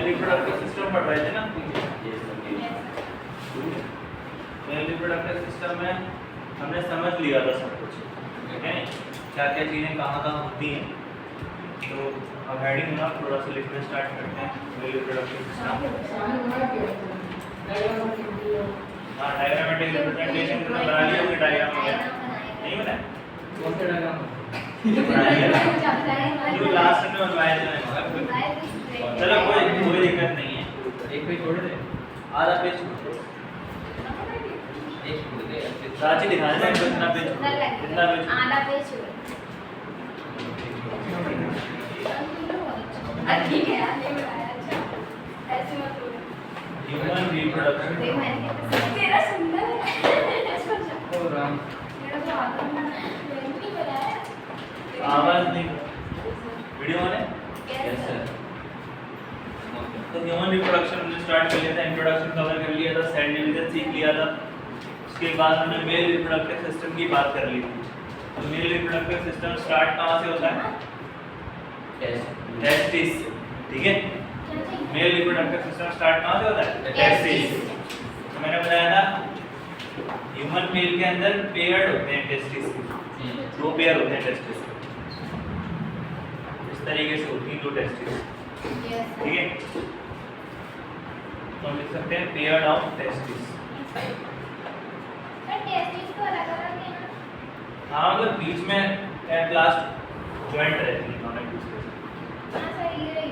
Reproductive system पढ़ रहे थे ना। मेल रिप्रोडक्टिव सिस्टम में हमने समझ लिया था सब कुछ, है नहीं, क्या क्या चीज़ें कहाँ कहाँ होती हैं। तो अब हेडिंग ना थोड़ा सा लिखना स्टार्ट करते हैं। मेल रिप्रोडक्टिव सिस्टम, हाँ डायग्रामेटिक रिप्रेजेंटेशन तो बना लिया हमने, डायग्राम वगैरह नहीं बनाया, कौन सा डायग्राम जो लास्ट में बनवाया था। चलो कोई दिक्कत नहीं है, एक पेज छोड़ दे, आधा पेज छोड़ दो, एक छोड़ दे, साची दिखा देना कितना पेज, कितना पेज, आधा पेज ठीक है यार, नहीं बनाया। अच्छा ऐसे मत बोलो। ह्यूमन रिप्रोडक्शन, देख मैंने तेरा सुंदर है इसको ओ राम, मेरा तो आता नहीं बनाया। आवाज नहीं, वीडियो में यस सर। तो ह्यूमन रिप्रोडक्शन हमने स्टार्ट कर लिया था, इंट्रोडक्शन कवर कर लिया था, सेल डिवीजन सीख लिया था। उसके बाद हमने मेल रिप्रोडक्टिव सिस्टम की बात कर ली थी। तो मेल रिप्रोडक्टिव सिस्टम स्टार्ट कहाँ से होता है? टेस्टिस से, ठीक है। मेल रिप्रोडक्टिव सिस्टम स्टार्ट कहाँ से होता है? टेस्टिस। तो मैंने बताया था ह्यूमन मेल के अंदर पेयर्ड होते हैं टेस्टिस के, दो पेयर होते हैं टेस्टिस के, इस तरीके से होती हैं दो टेस्टिस, ठीक है। तो हम लिख सकते हैं paired of testis. Sir testis को अलग-अलग है ना? हाँ मतलब बीच में एट लास्ट जॉइंट रहती है दोनों एक दूसरे से, हां सर ये रही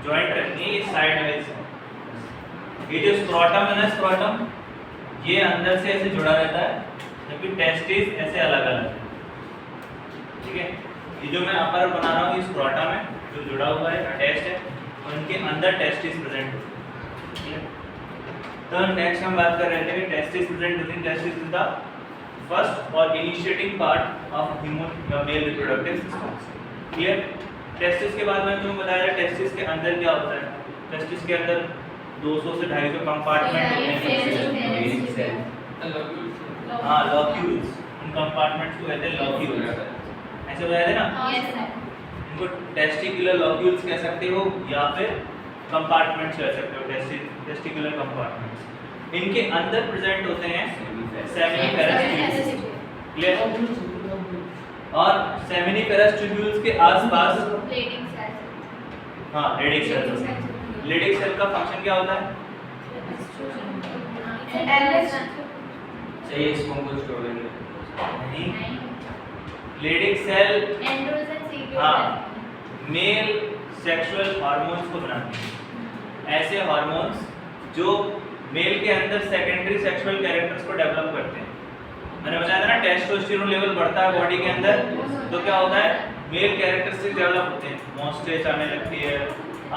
जॉइंट रहती है, ये साइड वाइज है। ये जो स्क्रोटम है ना, स्क्रोटम ये अंदर से ऐसे जुड़ा रहता है, जबकि टेस्टिस ऐसे अलग अलग है, ठीक है। ये जो मैं अपर बना रहा हूँ ये स्क्रोटम है जो जुड़ा हुआ है, अटैच्ड है, और इनके अंदर टेस्टिस प्रेजेंट होती है, ठीक है। तो नेक्स्ट हम बात कर रहे थे कि टेस्टिस प्रेजेंट होती है। टेस्टिस इज द फर्स्ट और इनिशिएटिंग पार्ट ऑफ ह्यूमन या male reproductive system, clear. Testis के बाद मैंने तुम्हें बताया टेस्टिस के अंदर क्या होता है। टेस्टिस के अंदर 200 से 250 कंपार्टमेंट होते हैं, हाँ लॉक्यूल्स, उन कंपार्टमेंट्स को कहते हैं लॉक्यूल्स, ऐसे बताया थे ना। Yes sir. इनको टेस्टिकुलर लॉक्यूल्स कह सकते हो या फिर कंपार्टमेंट्स कह सकते हो, टेस्टिकुलर कंपार्टमेंट्स। इनके अंदर प्रेजेंट होते हैं सेमिनिफेरस ट्यूब्यूल्स, क्लियर। और सेमिनिफेरस ट्यूब्यूल्स के आसपास प्लेटिंग सेल्स, हाँ लेडिक सेल्स। लेडिक सेल का फंक्शन क्या होता है? चाहिए इसको हमको स्टोर करने नहीं, लेडिक सेल एंड्रोजन सीक्रेट, हाँ मेल सेक्सुअल हार्मोन्स को बनाते हैं, ऐसे हार्मोन्स जो मेल के अंदर सेकेंडरी सेक्सुअल कैरेक्टर्स को डेवलप करते हैं। मैंने बताया था ना टेस्टोस्टेरोन लेवल बढ़ता है बॉडी के अंदर, तो क्या होता है मेल कैरेक्टरिस्टिक्स डेवलप होते हैं, मॉस्टेच आने लगती है,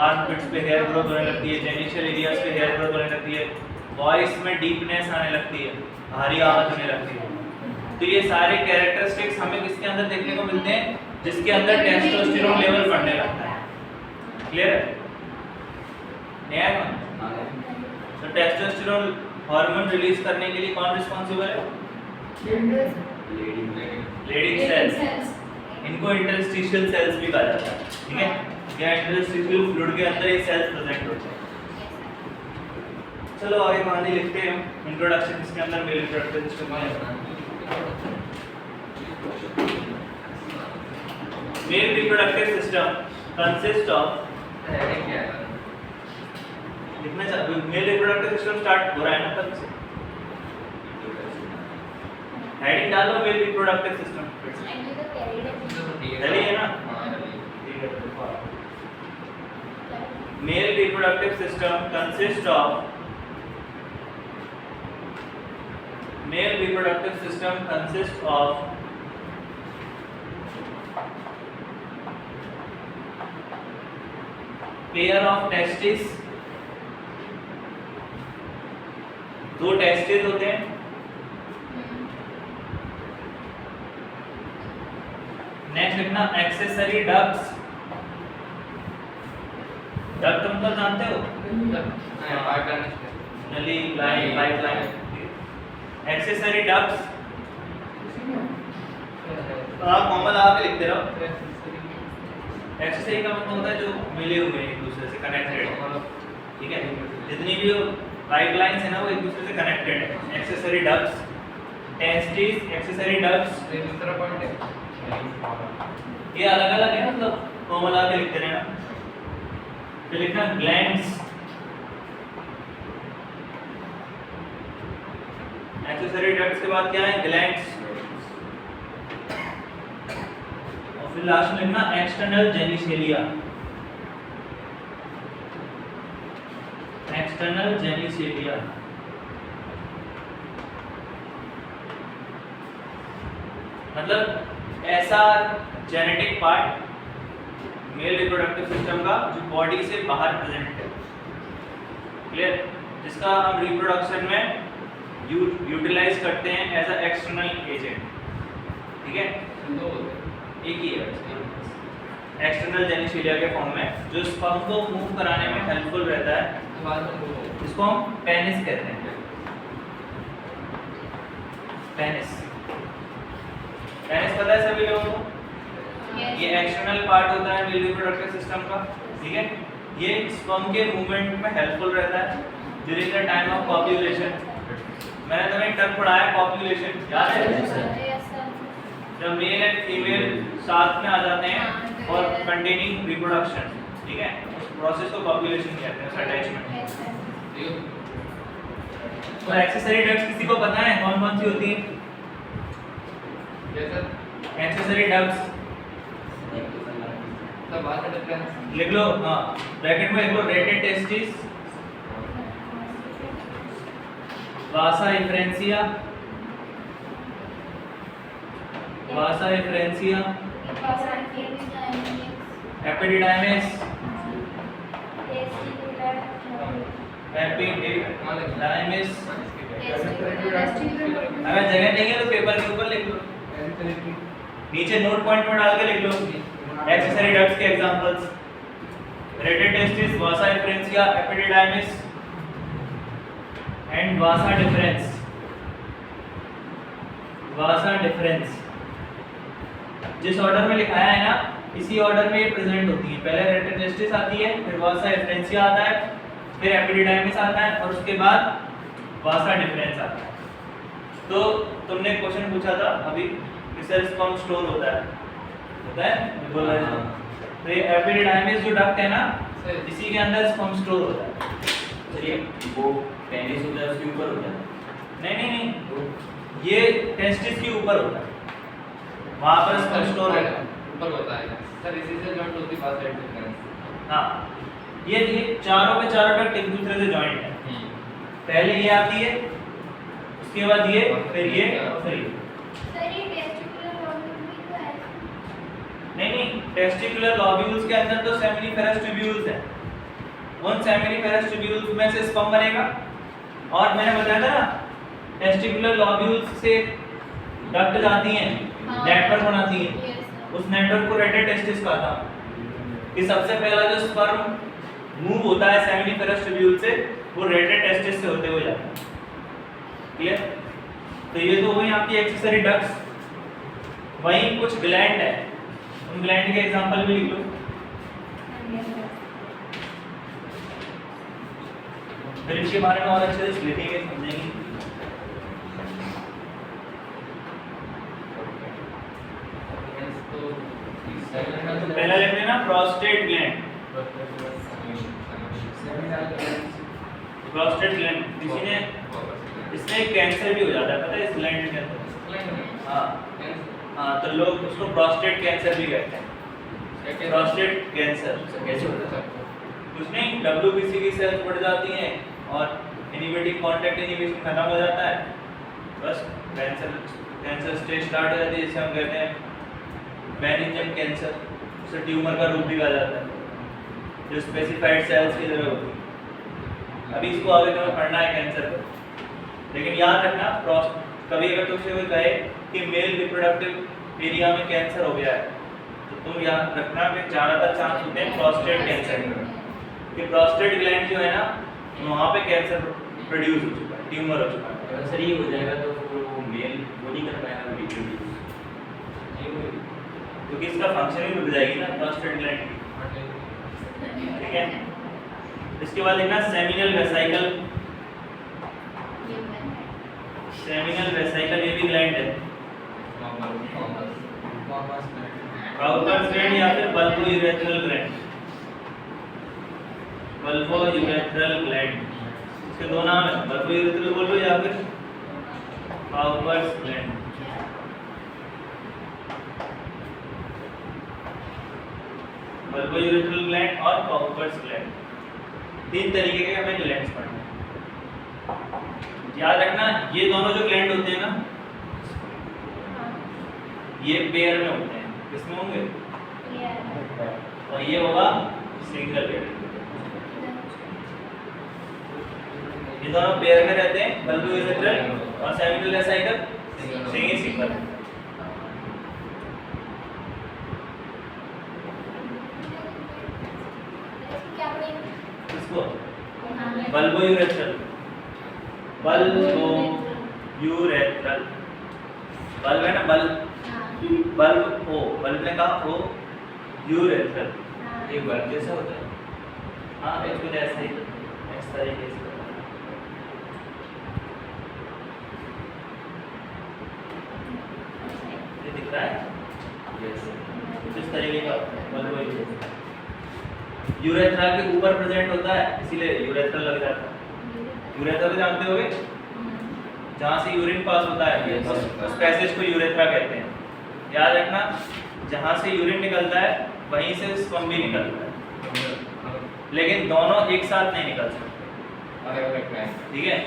आर्मपिट्स पे हेयर ग्रोथ होने लगती है, जेनिशियल एरियाज पे हेयर ग्रोथ होने लगती है, वॉइस में डीपनेस आने लगती है, भारी आवाज होने लगती है। तो ये सारे कैरेक्टरिस्टिक्स हमें किसके अंदर देखने को मिलते हैं? जिसके अंदर टेस्टोस्टेरोन लेवल बढ़ने लगता है, क्लियर है? नया है कौन? तो टेस्टोस्टेरोन हार्मोन रिलीज करने के लिए कौन रिस्पांसिबल है? लेडिक सेल्स, इनको इंटरस्टिशियल सेल्स भी कहा जाता है, ठीक है। या इंटरस्टिशियल फ्लूइड के अंदर ये सेल्स प्रेजेंट होते हैं। चलो आगे कहानी लिखते हैं। इंट्रोडक्शन इसके अंदर मेल रिप्रोडक्टिव सिस्टम है। Male reproductive system consist of, लिखना चाहते हो मेल रिप्रोडक्टिव सिस्टम स्टार्ट हो रहा है ना तब से, हेडिंग डालो मेल रिप्रोडक्टिव सिस्टम, डली है ना, ठीक है। Male reproductive system consist of, male reproductive system consist of pair of testis, दो टेस्टिस होते हैं, नेक्स्ट लिखना एक्सेसरी डक्ट्स, डक्ट मतलब जानते हो? नली, लाइन, पाइपलाइन, एक्सेसरी डक्ट्स, आप कॉमन आके लिखते रहो। एक्सेसरी का मतलब होता है जो मिले हुए हैं एक दूसरे से कनेक्टेड है, ठीक है। जितनी भी पाइपलाइंस है ना वो एक दूसरे से कनेक्टेड है। Accessory ducts, testis, accessory ducts, दूसरा पॉइंट है ये अलग अलग है, मतलब फॉर्मूला के लिखते रहना। फिर लिखना ग्लैंड्स, एक्सेसरी डक्ट्स के बाद क्या है ग्लैंड्स, और फिर लास्ट में लिखना एक्सटर्नल जेनिसेलिया, एक्सटर्नल जेनिसेलिया। मतलब ऐसा genetic part male reproductive system का जो बॉडी से बाहर प्रेजेंट है, क्लियर, जिसका हम रिप्रोडक्शन में यूटिलाइज करते हैं एज अ एक्सटर्नल एजेंट, ठीक है। दो होते हैं एक ही है एक्सटर्नल जेनिसेलिया के फॉर्म में, जो स्पर्म को मूव कराने में हेल्पफुल रहता है, बाद में दो इसको हम पेनिस कहते हैं। पेनिस, पेनिस पता है सभी लोगों को, ये एक्सटर्नल पार्ट होता है मेल रिप्रोडक्टिव सिस्टम का, ठीक है। ये स्पर्म के मूवमेंट में हेल्पफुल रहता है ड्यूरिंग द टाइम ऑफ कॉप्यूलेशन। मैंने तुम्हें टर्म पढ़ाया कॉप्यूलेशन, याद है? जब मेल एंड फीमेल साथ में आ जाते हैं और कंटेनिंग रिप्रोडक्शन, ठीक है, उस प्रोसेस को कॉप्यूलेशन कहते हैं, अटैचमेंट। और एक्सेसरी डक्ट्स किसी को पता है कौन कौन सी होती है? जैसे एक्सेसरी डक्ट्स सब बात करते हैं लिख लो, हाँ ब्रैकेट में लिख लो, रेटेड टेस्टिस, वासा इफ्रेंसिया, वासा इफ्रेंसिया, एपिडिडाइमिस, एपिडिडाइमिस। अगर जगह नहीं है तो पेपर के ऊपर लिख लो, नीचे नोट पॉइंट में डाल के लिख लो एक्सेसरी डक्ट्स के examples, rated testis, Vasa efferentia, epididymis and Vasa difference, Vasa difference. जिस ऑर्डर में लिखाया है ना इसी ऑर्डर में ये प्रेजेंट होती है, पहले रेटेड टेस्टिस आती है, फिर वासा इफ्रेंसिया आता है, फिर एपिडिडाइमिस आता है और उसके बाद वासा डिफरेंस आता है। तो तुमने क्वेश्चन पूछा था अभी कि सर स्पर्म स्टोर होता है बोल रहे थे, तो ये एपिडिडाइमिस जो डक्ट है ना इसी के अंदर स्पर्म स्टोर होता है। चलिए वो पेनिस होता है उसके ऊपर होता है। नहीं नहीं नहीं, ये टेस्टिस के ऊपर होता है, वहां पर स्पर्म स्टोर रहता है। ऊपर होता है सर, इसी से जॉइंट होती है पास साइड डिफरेंस। हाँ ये चारों के चारों डक्ट एक दूसरे से जॉइंट है, पहले ये आती है, उसके बाद ये, फिर ये और फिर ये। नहीं नहीं, टेस्टिकुलर लॉब्यूल्स के अंदर तो सेमिनिफेरस ट्यूब्यूल्स है, उन सेमिनिफेरस ट्यूब्यूल्स में से स्पर्म बनेगा। और मैंने बताया था ना टेस्टिकुलर लॉब्यूल्स से डक्ट जाती हैं, नेटवर्क बनाती हैं, उस नेटवर्क को रेटेड टेस्टिस कहता हूं। कि सबसे पहला जो स्पर्म मूव होता है सेमिनिफेरस ट्यूब्यूल से वो रेटेड टेस्टिस से होते हुए जाता है, क्लियर। तो ये तो वही आपकी एक्सेसरी डक्ट्स। वहीं कुछ ग्लैंड है, उन ग्लैंड के एग्जांपल भी लिख लो। फिर इसके बारे में और अच्छे से लिखेंगे, समझेंगे। तो पहला लिख लेना प्रोस्टेट ग्लैंड, प्रोस्टेट ग्लैंड। किसी ने इसमें कैंसर भी हो जाता है, पता है इस ग्लैंड के अंदर। हाँ हाँ, तो लोग उसको प्रोस्टेट कैंसर भी कहते हैं, प्रोस्टेट कैंसर। कैसे होता है? कुछ नहीं, WBC की सेल्स बढ़ जाती हैं और इनहिबिटिंग कांटेक्ट इनहिबिशन खत्म हो जाता है, बस कैंसर स्टेज स्टार्ट हो जाती है, जिसे हम कहते हैं बेनिग्न कैंसर। उसे ट्यूमर का रूप दिखा जाता है जो स्पेसिफाइड सेल्स की तरह होती है। अभी इसको आगे तुम्हें पढ़ना है कैंसर पर, लेकिन याद रखना कभी अगर तुमसे कोई कहे कि मेल रिप्रोडक्टिव एरिया में कैंसर हो गया है तो तुम याद रखना कि ज़्यादातर चांस होते हैं प्रोस्टेट कैंसर के। प्रोस्टेट ग्लैंड जो है ना वहाँ पे कैंसर प्रोड्यूस हो चुका है, ट्यूमर हो चुका है। अगर सर ये हो जाएगा तो वो मेल वो नहीं कर पाएगा, क्योंकि इसका फंक्शन भी रुक जाएगी ना प्रोस्टेट ग्लैंड की, ठीक है। इसके बाद देखना सेमिनल वेसिकल, सेमिनल वेसिकल ये भी ग्लैंड है, काउपर्स ग्लैंड या फिर bulbo urethral gland, bulbo urethral gland, इसके दो नाम है, बल्बो यूरेथ्रल बोल लो या फिर Cowper's gland. Bulbo urethral gland और काउपर्स ग्लैंड, तीन तरीके के हमें ग्लैंड्स पढ़ने हैं। याद रखना ये दोनों जो ग्लैंड होते हैं ना ये पेयर में होते हैं, किसमें होंगे, और ये होगा सिंगल पेयर, ये दोनों पेयर में रहते हैं, बल्बो यूरेथ्रल और सेमिनल वेसिकल सिंगल। इसको bulbo urethral, bulbo urethral, bulb है ना, बल्ब बल्ब ओ, बल्ब ने कहा ओ, यूरेथ्रल एक बल्ब जैसा होता है, हाँ बिल्कुल ऐसा ही, इस तरीके से ये दिख रहा है, इस तरीके का बल्ब यूरेथ्रल, यूरेथ्रा के ऊपर प्रेजेंट होता है इसीलिए यूरेथ्रल लग जाता है। यूरेथ्रा तो जानते होगे जहाँ से यूरिन पास होता है, उस पैसेज को यूरेथ्रा कहते हैं। याद रखना जहाँ से यूरिन निकलता है वहीं से स्पर्म भी निकलता है, लेकिन दोनों एक साथ नहीं निकल सकते, ठीक है।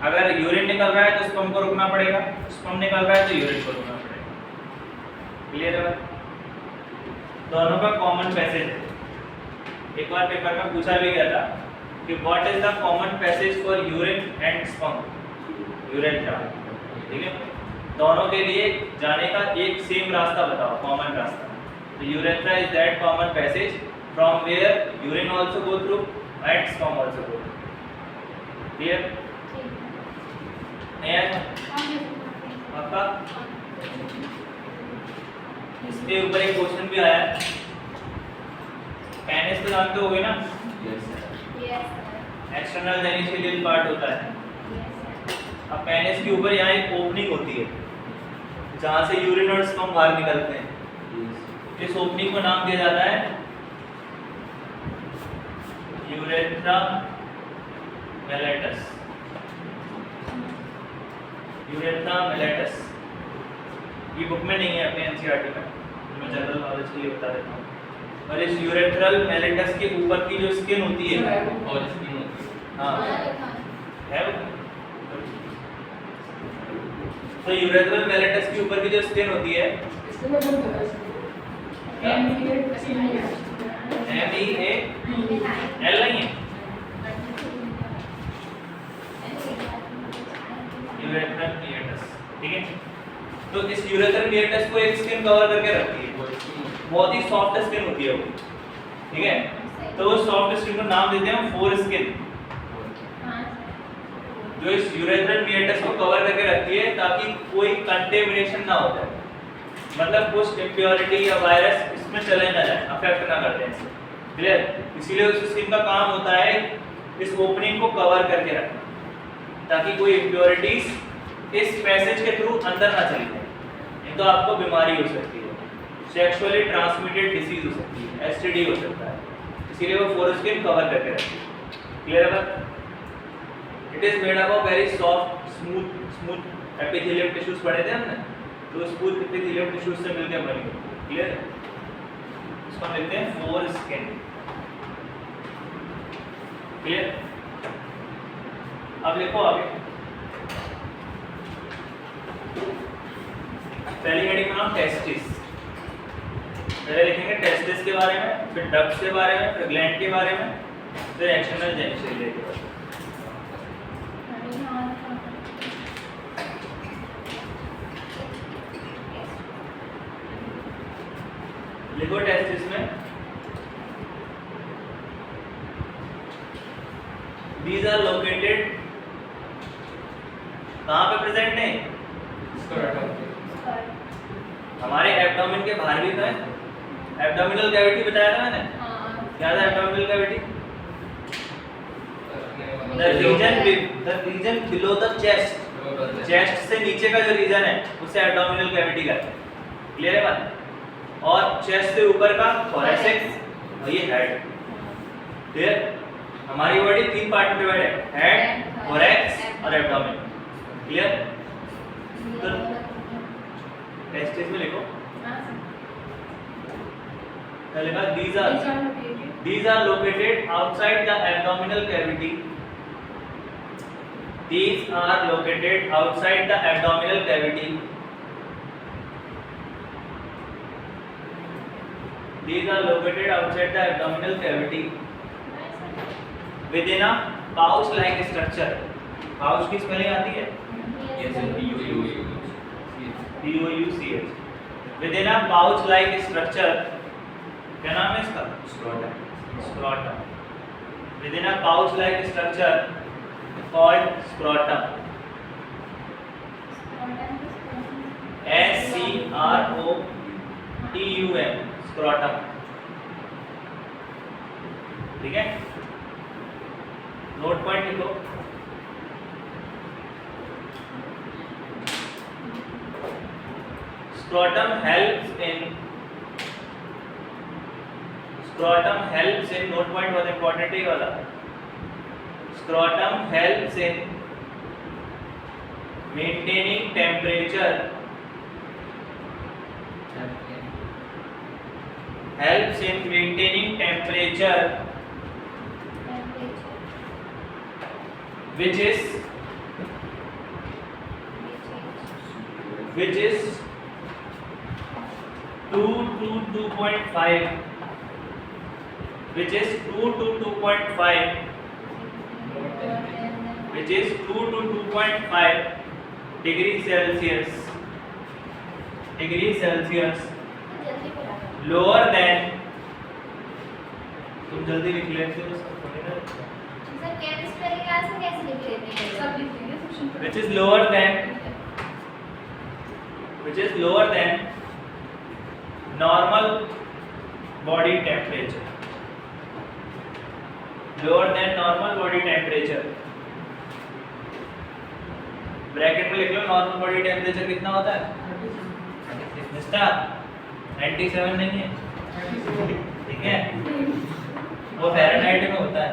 अगर यूरिन निकल रहा है तो स्पर्म को रुकना पड़ेगा, स्पर्म निकल रहा है तो यूरिन को रुकना पड़ेगा, क्लियर है। दोनों का कॉमन पैसेज है, एक बार पेपर में पूछा भी गया था कि what is the common passage for urine and sperm, urethra, ठीक है। दोनों के लिए जाने का एक सेम रास्ता बताओ, कॉमन रास्ता। तो urethra is that common passage from where urine also go through and sperm also go through, clear. आपका इसके ऊपर एक क्वेश्चन भी आया है, पेनिस तो जानते होगे ना, एक्सटर्नल जेनिकुलर पार्ट होता है। अब पेनिस के ऊपर यहाँ एक ओपनिंग होती है जहाँ से यूरिन और स्पर्म बाहर निकलते हैं, इस ओपनिंग को नाम दिया जाता है यूरेथ्रा मेलेटस, यूरेथ्रा मेलेटस। ये बुक में नहीं है अपने एनसीईआरटी में, मैं जनरल नॉलेज के लिए बता देता हूँ। और इस यूरेथ्रल मेलेटस के ऊपर की जो स्किन होती है, और स्किन होती है, हाँ है वो। तो यूरेथ्रल मेलेटस के ऊपर की जो स्किन होती है MEAL नहीं है, यूरेथ्रल मेलेटस, ठीक है। तो इस यूरेथ्रल मेलेटस को एक स्किन कवर करके रखती है, बहुत ही सॉफ्ट स्किन होती है वो, ठीक है। तो उस सॉफ्ट स्किन को नाम देते हैं फोर स्किन, जो इस यूरेथ्रल मेलेटस को कवर करके रखती है ताकि कोई कंटेमिनेशन ना हो जाए, मतलब कुछ इम्प्योरिटी या वायरस इसमें चले ना जाए, अफेक्ट ना करते हैं, क्लियर। इसीलिए उस स्किन का काम होता है इस ओपनिंग को कवर करके रखना ताकि कोई इम्प्योरिटीज इस पैसेज के थ्रू अंदर ना चली जाए, नहीं तो आपको बीमारी हो सकती है, सेक्सुअली ट्रांसमिटेड डिसीज हो सकती है, STD हो सकता है, इसीलिए वो फोर स्किन कवर करके रखती है, क्लियर है। It is made up of very soft smooth epithelium tissues पढ़े थे हमने, तो स्मूथ एपिथेलियम टिश्यूज से मिलकर बनी है, क्लियर है। इसको हम लिखते हैं फोर स्किन, क्लियर। अब देखो आगे, पहली हेडिंग का नाम टेस्टिस, पहले लिखेंगे टेस्टिस के बारे में, फिर डक्ट्स के बारे में, फिर ग्लैंड के बारे में, फिर एक्सटर्नल जेनिकुलर के बारे में। लिखो टेस्टिस में, these are located कहाँ पे प्रेजेंट है, हमारे एब्डोमेन के बाहर भी तो है। एब्डोमिनल कैविटी बताया था मैंने, हाँ क्या था abdominal cavity? The region below the chest, chest से नीचे का जो रीजन है उसे एब्डोमिनल कैविटी कहते हैं। क्लियर है बात? और चेस्ट से ऊपर का थोरैसिक्स और ये हेड। क्लियर? हमारी बॉडी 3 पार्ट में डिवाइड है, हेड, थोरैक्स और एब्डोमेन। क्लियर? तो टेस्टिस में लिखो पहले बात, these are located outside the abdominal cavity. These are located outside the abdominal cavity. These are located outside the abdominal cavity within a pouch-like structure. Pouch की spelling आती है? P-O-U-C-H. Within a pouch-like structure. क्या नाम है इसका? Scrotum. Within a pouch-like structure called scrotum. S-C-R-O-T-U-M. Scrotum. ठीक है? Note point लिखो। Scrotum helps in note point बहुत important है ये वाला। Scrotum helps in maintaining temperature, which is 2 to 2.5, which is 2 to 2.5 degree Celsius, lower than, तुम जल्दी लिख लेते हो सर केमिस्ट्री क्लास में कैसे लिख लेते हैं? सब लिख लेंगे सेक्शन पर। which is lower than normal body temperature. Bracket में लिख लो नॉर्मल बॉडी टेम्परेचर कितना होता है? मिस्टर 97 नहीं है, ठीक है? वो फ़ारेनहाइट में होता है,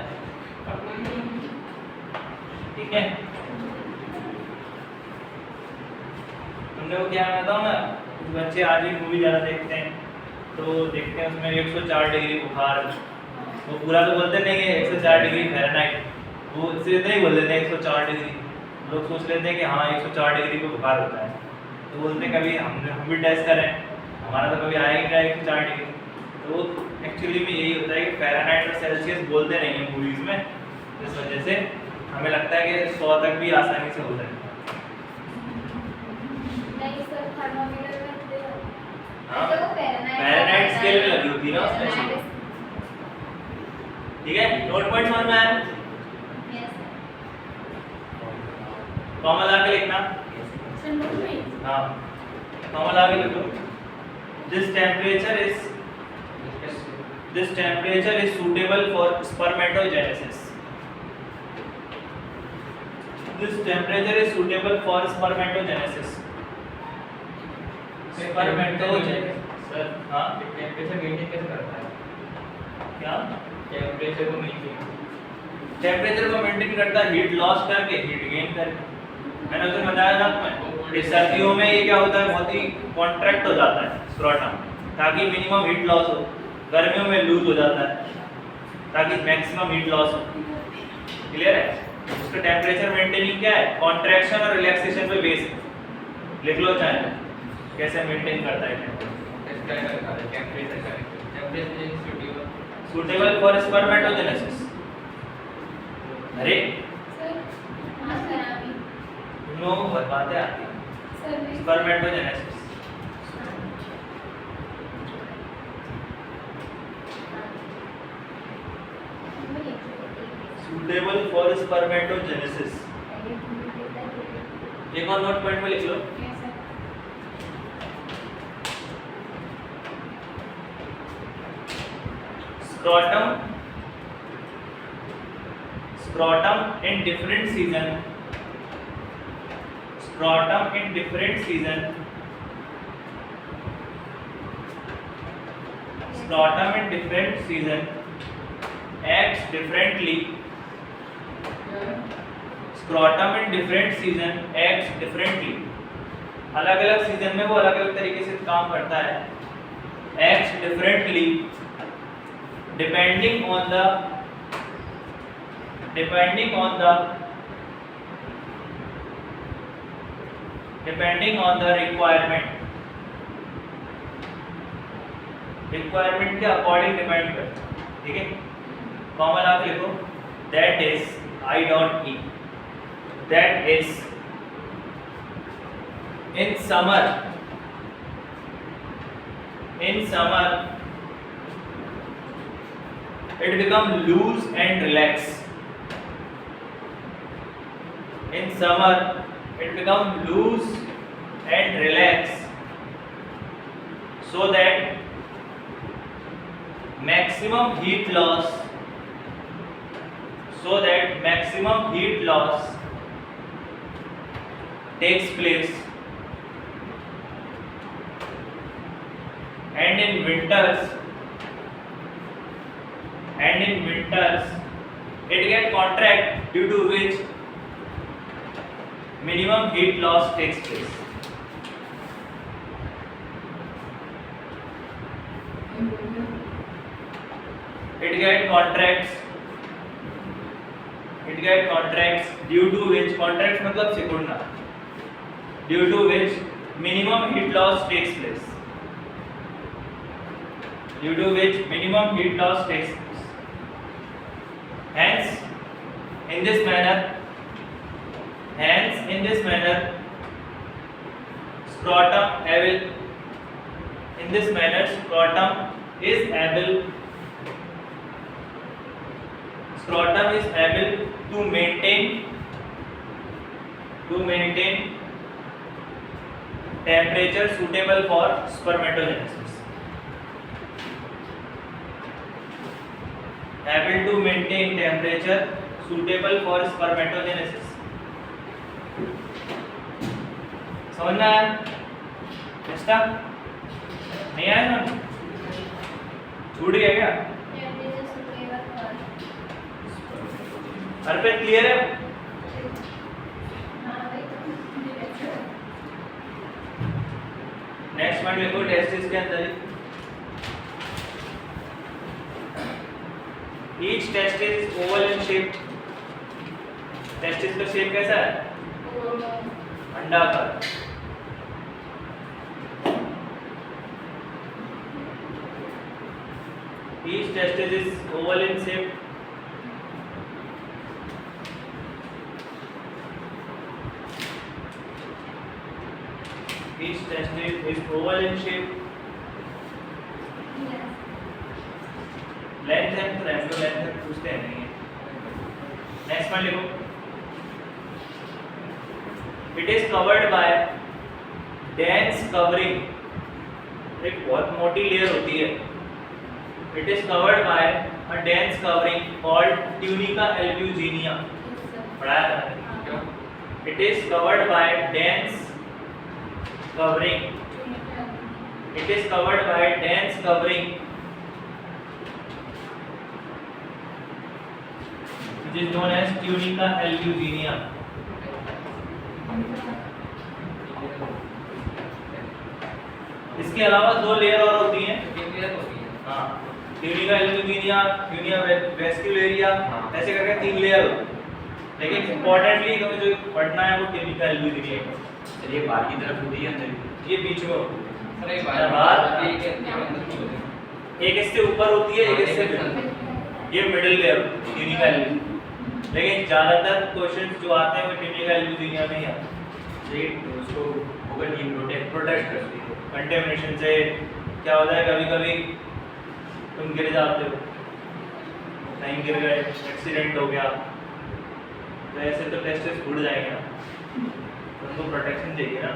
ठीक है? तुमने वो क्या बताओ ना, कुछ बच्चे आज भी मूवी ज़्यादा देखते हैं तो देखते हैं उसमें 104 डिग्री बुखार, वो पूरा तो बोलते नहीं है 104 डिग्री फ़ारेनहाइट, वो सीधे ही बोल देते हैं 104 डिग्री। लोग सोच लेते हैं कि हाँ 104 डिग्री पे बुखार होता है, तो बोलते हैं कभी हम भी टेस्ट करें, हमारा तो कभी आया ही नहीं 104 डिग्री। तो एक्चुअली में यही होता है कि फ़ारेनहाइट और सेल्सियस बोलते नहीं हैं मूवीज़ में, इस वजह से हमें लगता है कि 100 तक भी आसानी से हो जाए। नहीं सर, थर्मामीटर में हाँ, तो वो फ़ारेनहाइट स्केल में लगी होती है ना उसमें। ठीक है, नोट पॉइंट समझ में आया? कॉमा लगा के लिखना। हाँ, कॉमा लगा के लिखो। This temperature is suitable for spermatogenesis. Sir हाँ, टेम्परेचर मेंटेन कैसे करता है? क्या? टेम्परेचर को मेंटेन करता है हीट लॉस करके, हीट गेन करके। मैंने उसे बताया था तुम्हें कि सर्दियों में ये क्या होता है, बहुत ही कॉन्ट्रैक्ट हो जाता है स्क्रोटम, ताकि मिनिमम हीट लॉस हो। गर्मियों में लूज हो जाता है ताकि मैक्सिमम हीट लॉस हो। क्लियर है? उसका टेम्परेचर मेंटेनिंग क्या है? कॉन्ट्रैक्शन और रिलैक्सेशन पे बेस है। लिख लो चाहे कैसे मेंटेन करता है सुटेबल फॉर स्पर्मेटोजेनेसिस। अरे सर हाँ सर अभी तुम लोगों को बहुत बातें आती हैं। सर भी स्पर्मेटोजेनेसिस suitable for spermatogenesis। एक और नोट पॉइंट में लिख लो। scrotum in different season, scrotum in different season, scrotum in different season acts differently, scrotum in different season acts differently, अलग अलग सीजन में वो अलग अलग तरीके से काम करता है, acts differently depending on the requirement के अकॉर्डिंग डिपेंड करता है, ठीक है। कॉमन आप लिखो that is I.E, that is in summer it become loose and relax, in summer it become loose and relax, so that maximum heat loss takes place, and in winters it get contract, due to which minimum heat loss takes place. It get contracts due to which, contracts मतलब सिकुड़ना, due to which minimum heat loss takes place, hence in this manner scrotum is able to maintain temperature suitable for spermatogenesis, समझ में आया? Next नहीं आया ना, छूट गया क्या? अर्पित क्लियर है? नेक्स्ट पॉइंट लिखो टेस्टिस के अंदर each testis is oval in shape, testis का शेप कैसा है? अंडाकार। Each testis is oval in shape, each testis is oval in shape, length है तो रेंडो लेंथ है पूछते हैं नहीं। नेक्स्ट पॉइंट लिखो it is covered by dense covering, एक बहुत मोटी लेयर होती है, it is covered by a dense covering called tunica albuginea, पढ़ाया था। It is covered by dense covering, it is covered by dense covering which is known as tunica albuginea. इसके अलावा दो लेयर और होती हैं, हाँ, ट्यूनिका एल्ब्यूजिनिया, ट्यूनिका वेस्क्युलेरिया, ऐसे करके 3 लेयर होती है, लेकिन इंपॉर्टेंटली तुम्हें जो पढ़ना है वो ट्यूनिका एल्ब्यूजिनिया है। ये बाहर की तरफ होती है, अंदर ये बीच में होती है, सर एक एक इससे ऊपर होती है, एक इससे ये मिडिल लेयर ट्यूनिका एल्ब्यूजिनिया, लेकिन ज्यादातर क्वेश्चंस जो आते हैं वो ट्यूनिका एल्ब्यूजिनिया में ही आते हैं। उसको ओवर टीम प्रोटेक्ट करती है कंटेमिनेशन से। क्या होता है कभी कभी तुम गिर जाते हो, कहीं गिर गए, एक्सीडेंट हो गया, तो ऐसे तो टेस्टिस फूट जाएंगे ना, उनको प्रोटेक्शन चाहिए ना,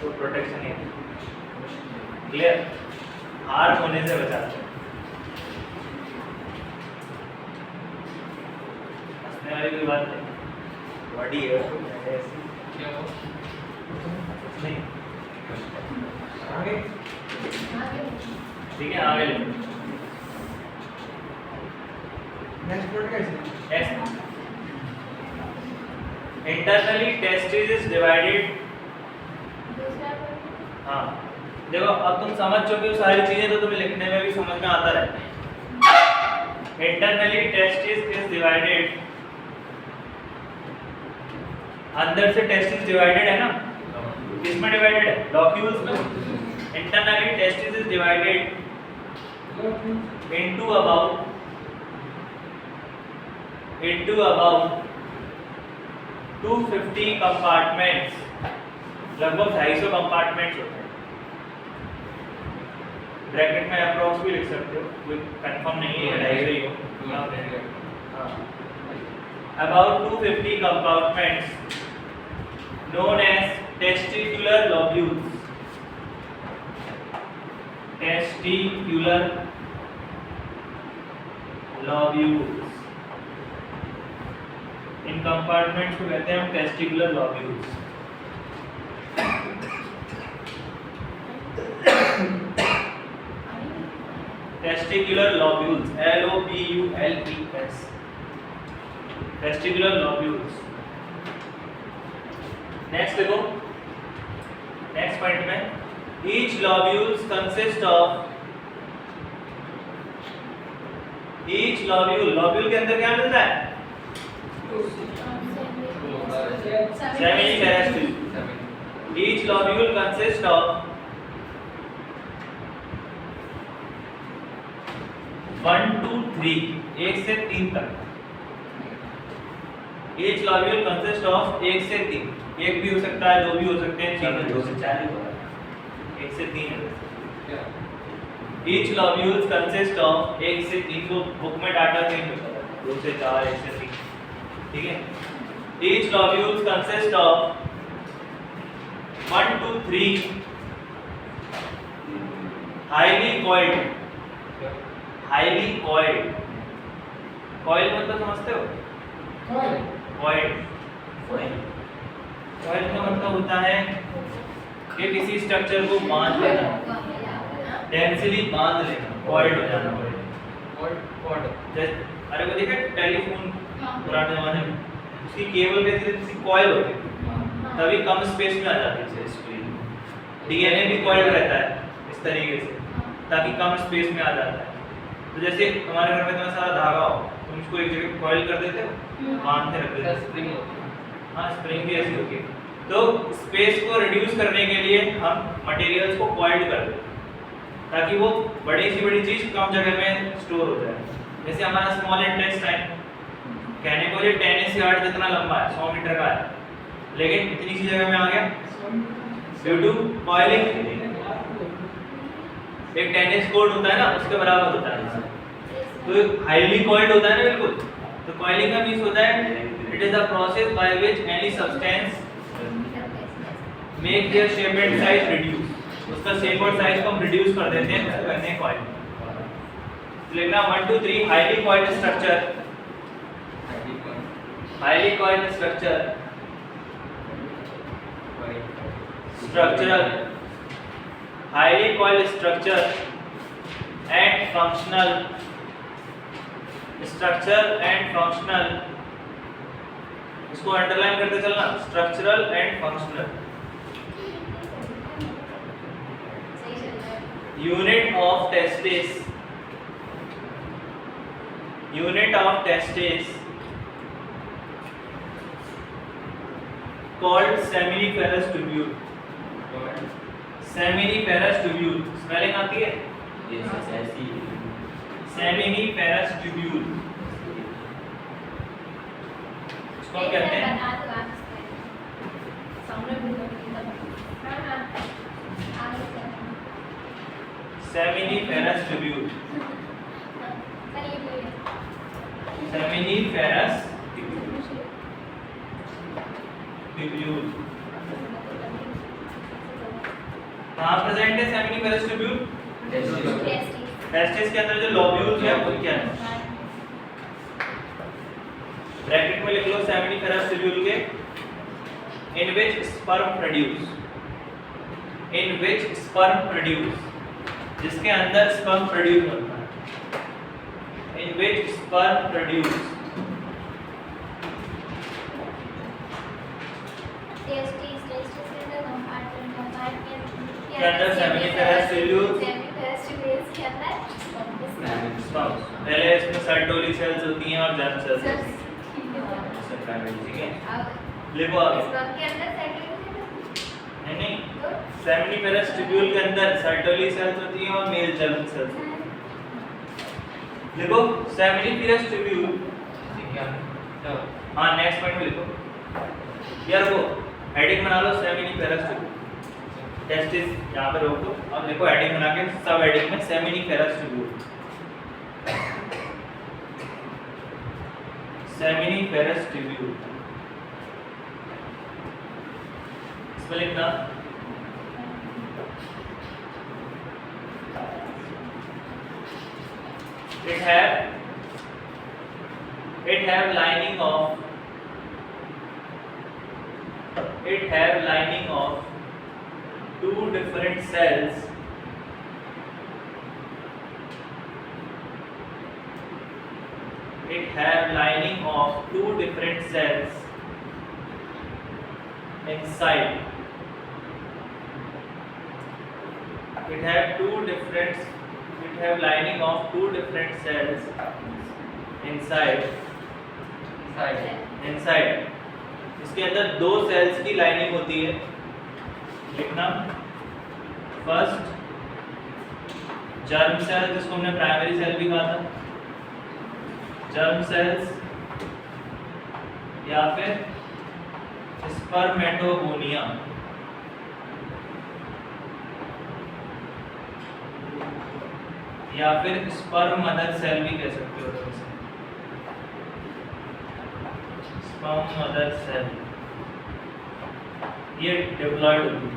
तो प्रोटेक्शन है। क्लियर? हार्म होने से बचाते हैं। वाली कोई बात नहीं, बॉडी है उसको ऐसी क्या हो नहीं। आगे ठीक है, आगे ले नेक्स्ट वर्ड कैसे S. Internally testis is divided. दूसरा word? हाँ देखो अब तुम समझ चुके हो सारी चीजें, तो तुम्हें लिखने में भी समझ में आता रहता है। Internally testis is divided. अंदर से testis divided है ना, किसमें divided है? Locules में। Internally testis is divided into about 250 compartments, लगभग 250 कंपार्टमेंट्स होते हैं। ब्रैकेट में अप्रॉक्स भी लिख सकते हो, कोई कंफर्म नहीं है, 250 ही हो। About 250 compartments known as testicular lobules. Testicular lobules. इन कंपार्टमेंट्स को कहते हैं हम testicular lobules. Testicular lobules, LOBULES, testicular lobules. Next देखो, नेक्स्ट पॉइंट में each lobules consist of, each lobule के अंदर क्या मिलता है? Seminiferous tube. Each lobule consists of 1 to 3, 1 से 3 तक। Each lobule consists of 1 से 3, एक भी हो सकता है, 2 भी हो सकते हैं, 3 2 से 4 ही होगा। 1 से 3 है। Each lobules consist of 1 से 3, तो बुक में डाटा चेंज होता है, 2 से 4, 1 से 3, ठीक है। Each lobules consist of 1 to 3 highly coiled, highly coiled, coil मतलब समझते हो? coiled, coil का मतलब होता है कि किसी स्ट्रक्चर को बांध लेना, डेंसली बांध लेना, coiled हो जाना। अरे वो देखा टेलीफोन पुराने जमाने में, उसकी केबल कैसी थी? कॉइल होती थी, तभी कम स्पेस में आ जाती थी स्क्रीन। डीएनए भी कॉइल रहता है इस तरीके से, ताकि कम स्पेस में आ जाता है। तो जैसे तुम्हारे घर में इतना सारा धागा हो, तुम इसको एक जगह कॉइल कर देते हो, बांध के रख देते हो। स्प्रिंग होती है। हाँ, स्प्रिंग भी ऐसी होती है। तो स्पेस को रिड्यूस करने के लिए हम मटेरियल्स को कॉइल्ड कर देते हैं, ताकि वो बड़ी से बड़ी चीज कम जगह में स्टोर हो जाए। जैसे हमारा स्मॉल इंटेस्टाइन, कहने को ये टेनिस यार्ड जितना लंबा है, 100 मीटर का है, लेकिन इतनी सी जगह में आ गया ड्यू टू कॉइलिंग। एक टेनिस कोर्ट होता है ना, उसके बराबर होता है। तो हाईली कॉइल्ड होता है ना, बिल्कुल। तो कॉइलिंग का मींस होता है it is the process by which any substance make their shape and size reduce. उसका शेप और साइज को हम रिड्यूस कर देते हैं, तो कहते हैं कॉइलिंग। लिखना 1 to 3 highly coiled structure, highly coiled structural, highly coiled structure and functional, structure and functional, इसको अंडरलाइन करते चलना, structural and functional, unit of testis, unit of testis called seminiferous tubule. Seminiferous tubule, spelling आती है? Seminiferous tubule, इसको हम कहते हैं seminiferous tubule, seminiferous tubule। कहाँ प्रेजेंट है सेमिनिफेरस ट्यूब्यूल? टेस्टिस के अंदर जो लोब्यूल्स है वो क्या है? ब्रैकेट में लिख लो सेमिनिफेरस ट्यूब्यूल के इन विच स्पर्म प्रोड्यूस, जिसके अंदर स्पर्म प्रोड्यूस होता है, इन विच स्पर्म प्रोड्यूस, के अंदर सेमिनिफेरस ट्यूब्यूल, पहले इसमें सर्टोली सेल्स होती हैं और जर्म सेल्स होती हैं, ठीक है। लिखो आगे, नहीं सेमिनिफेरस ट्यूब्यूल के अंदर सर्टोली सेल्स होती हैं और मेल जर्म सेल्स होती हैं। लिखो सेमिनिफेरस ट्यूब्यूल, ठीक है चलो हाँ नेक्स्ट पॉइंट में लिखो यार, वो हेडिंग बना लो सेमिनिफेरस ट्यूब्यूल, टेस्टिस यहाँ पे रोक दो, अब लिखो हेडिंग बना के सब हेडिंग में सेमिनिफेरस ट्यूब्यूल, सेमिनिफेरस ट्यूब्यूल इसमें लिखना it have lining of two different cells inside. It have lining of two different cells inside. इसके अंदर दो सेल्स की लाइनिंग होती है, लिखना फर्स्ट जर्म सेल, जिसको हमने प्राइमरी सेल भी कहा था, जर्म सेल्स या फिर स्पर्मेटोगोनिया, या फिर स्पर्म मदर सेल भी कह सकते हो, स्पर्म मदर सेल, ये डिप्लॉयड होती है।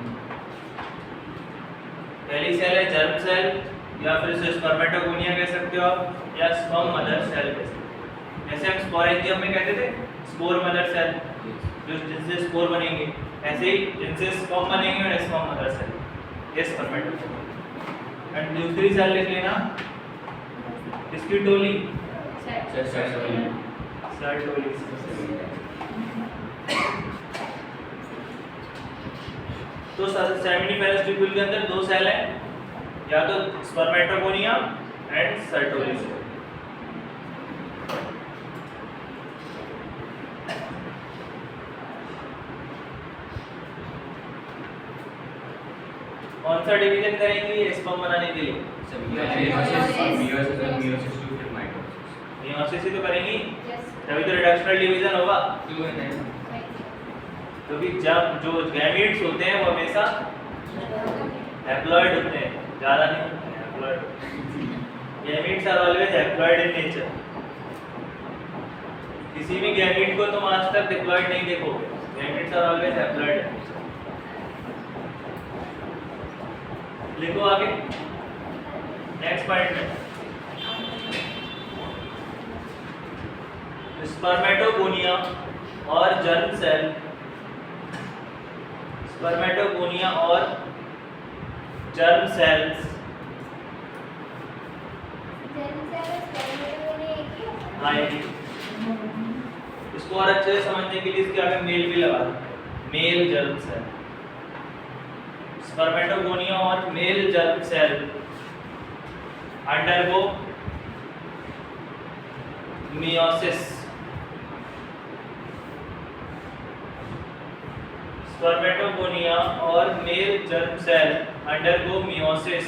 पहली सेल है जर्म सेल, या फिर इसे स्पर्मेटोगोनिया कह सकते हो आप, या स्पर्म मदर सेल कह सकते हो। जैसे हम स्पोरेंजियम में कहते थे स्पोर मदर सेल, जो जिनसे स्पोर बनेंगे, ऐसे ही जिनसे स्पर्म बनेंगे और स्पर्म मदर सेल, ये स्पर्मेटोगोनिया। एंड दूसरी सेल लिख लेना किसकी टोली, सर्टोली। तो सेमिनिफेरस ट्यूब्यूल के अंदर दो सेल हैं, या तो स्पर्मेटोगोनिया एंड सर्टोली सेल। कौन सा डिवीजन करेंगे स्पर्म बनाने के लिए? मियोसिस ही तो करेंगी, तभी तो रिडक्शनल डिवीजन होगा। क्योंकि जब जो गैमीट्स होते हैं वो हमेशा हैप्लॉइड होते हैं, ज्यादा नहीं होते हैं haploid. Gametes are always haploid in nature. किसी भी गैमीट को तुम आज तक डिप्लॉइड नहीं देखोगे, गैमीट्स आर ऑलवेज हैप्लॉइड। लिखो आगे नेक्स्ट पॉइंट में, स्पर्मेटोगोनिया और जर्म सेल, स्पर्मेटोगोनिया और जर्म सेल्स, हाँ इसको और अच्छे से समझने के लिए इसके आगे मेल भी लगा दो, मेल जर्म सेल। स्पर्मेटोगोनिया और male germ cell undergo meiosis. Spermatogonia और male germ cell undergo meiosis.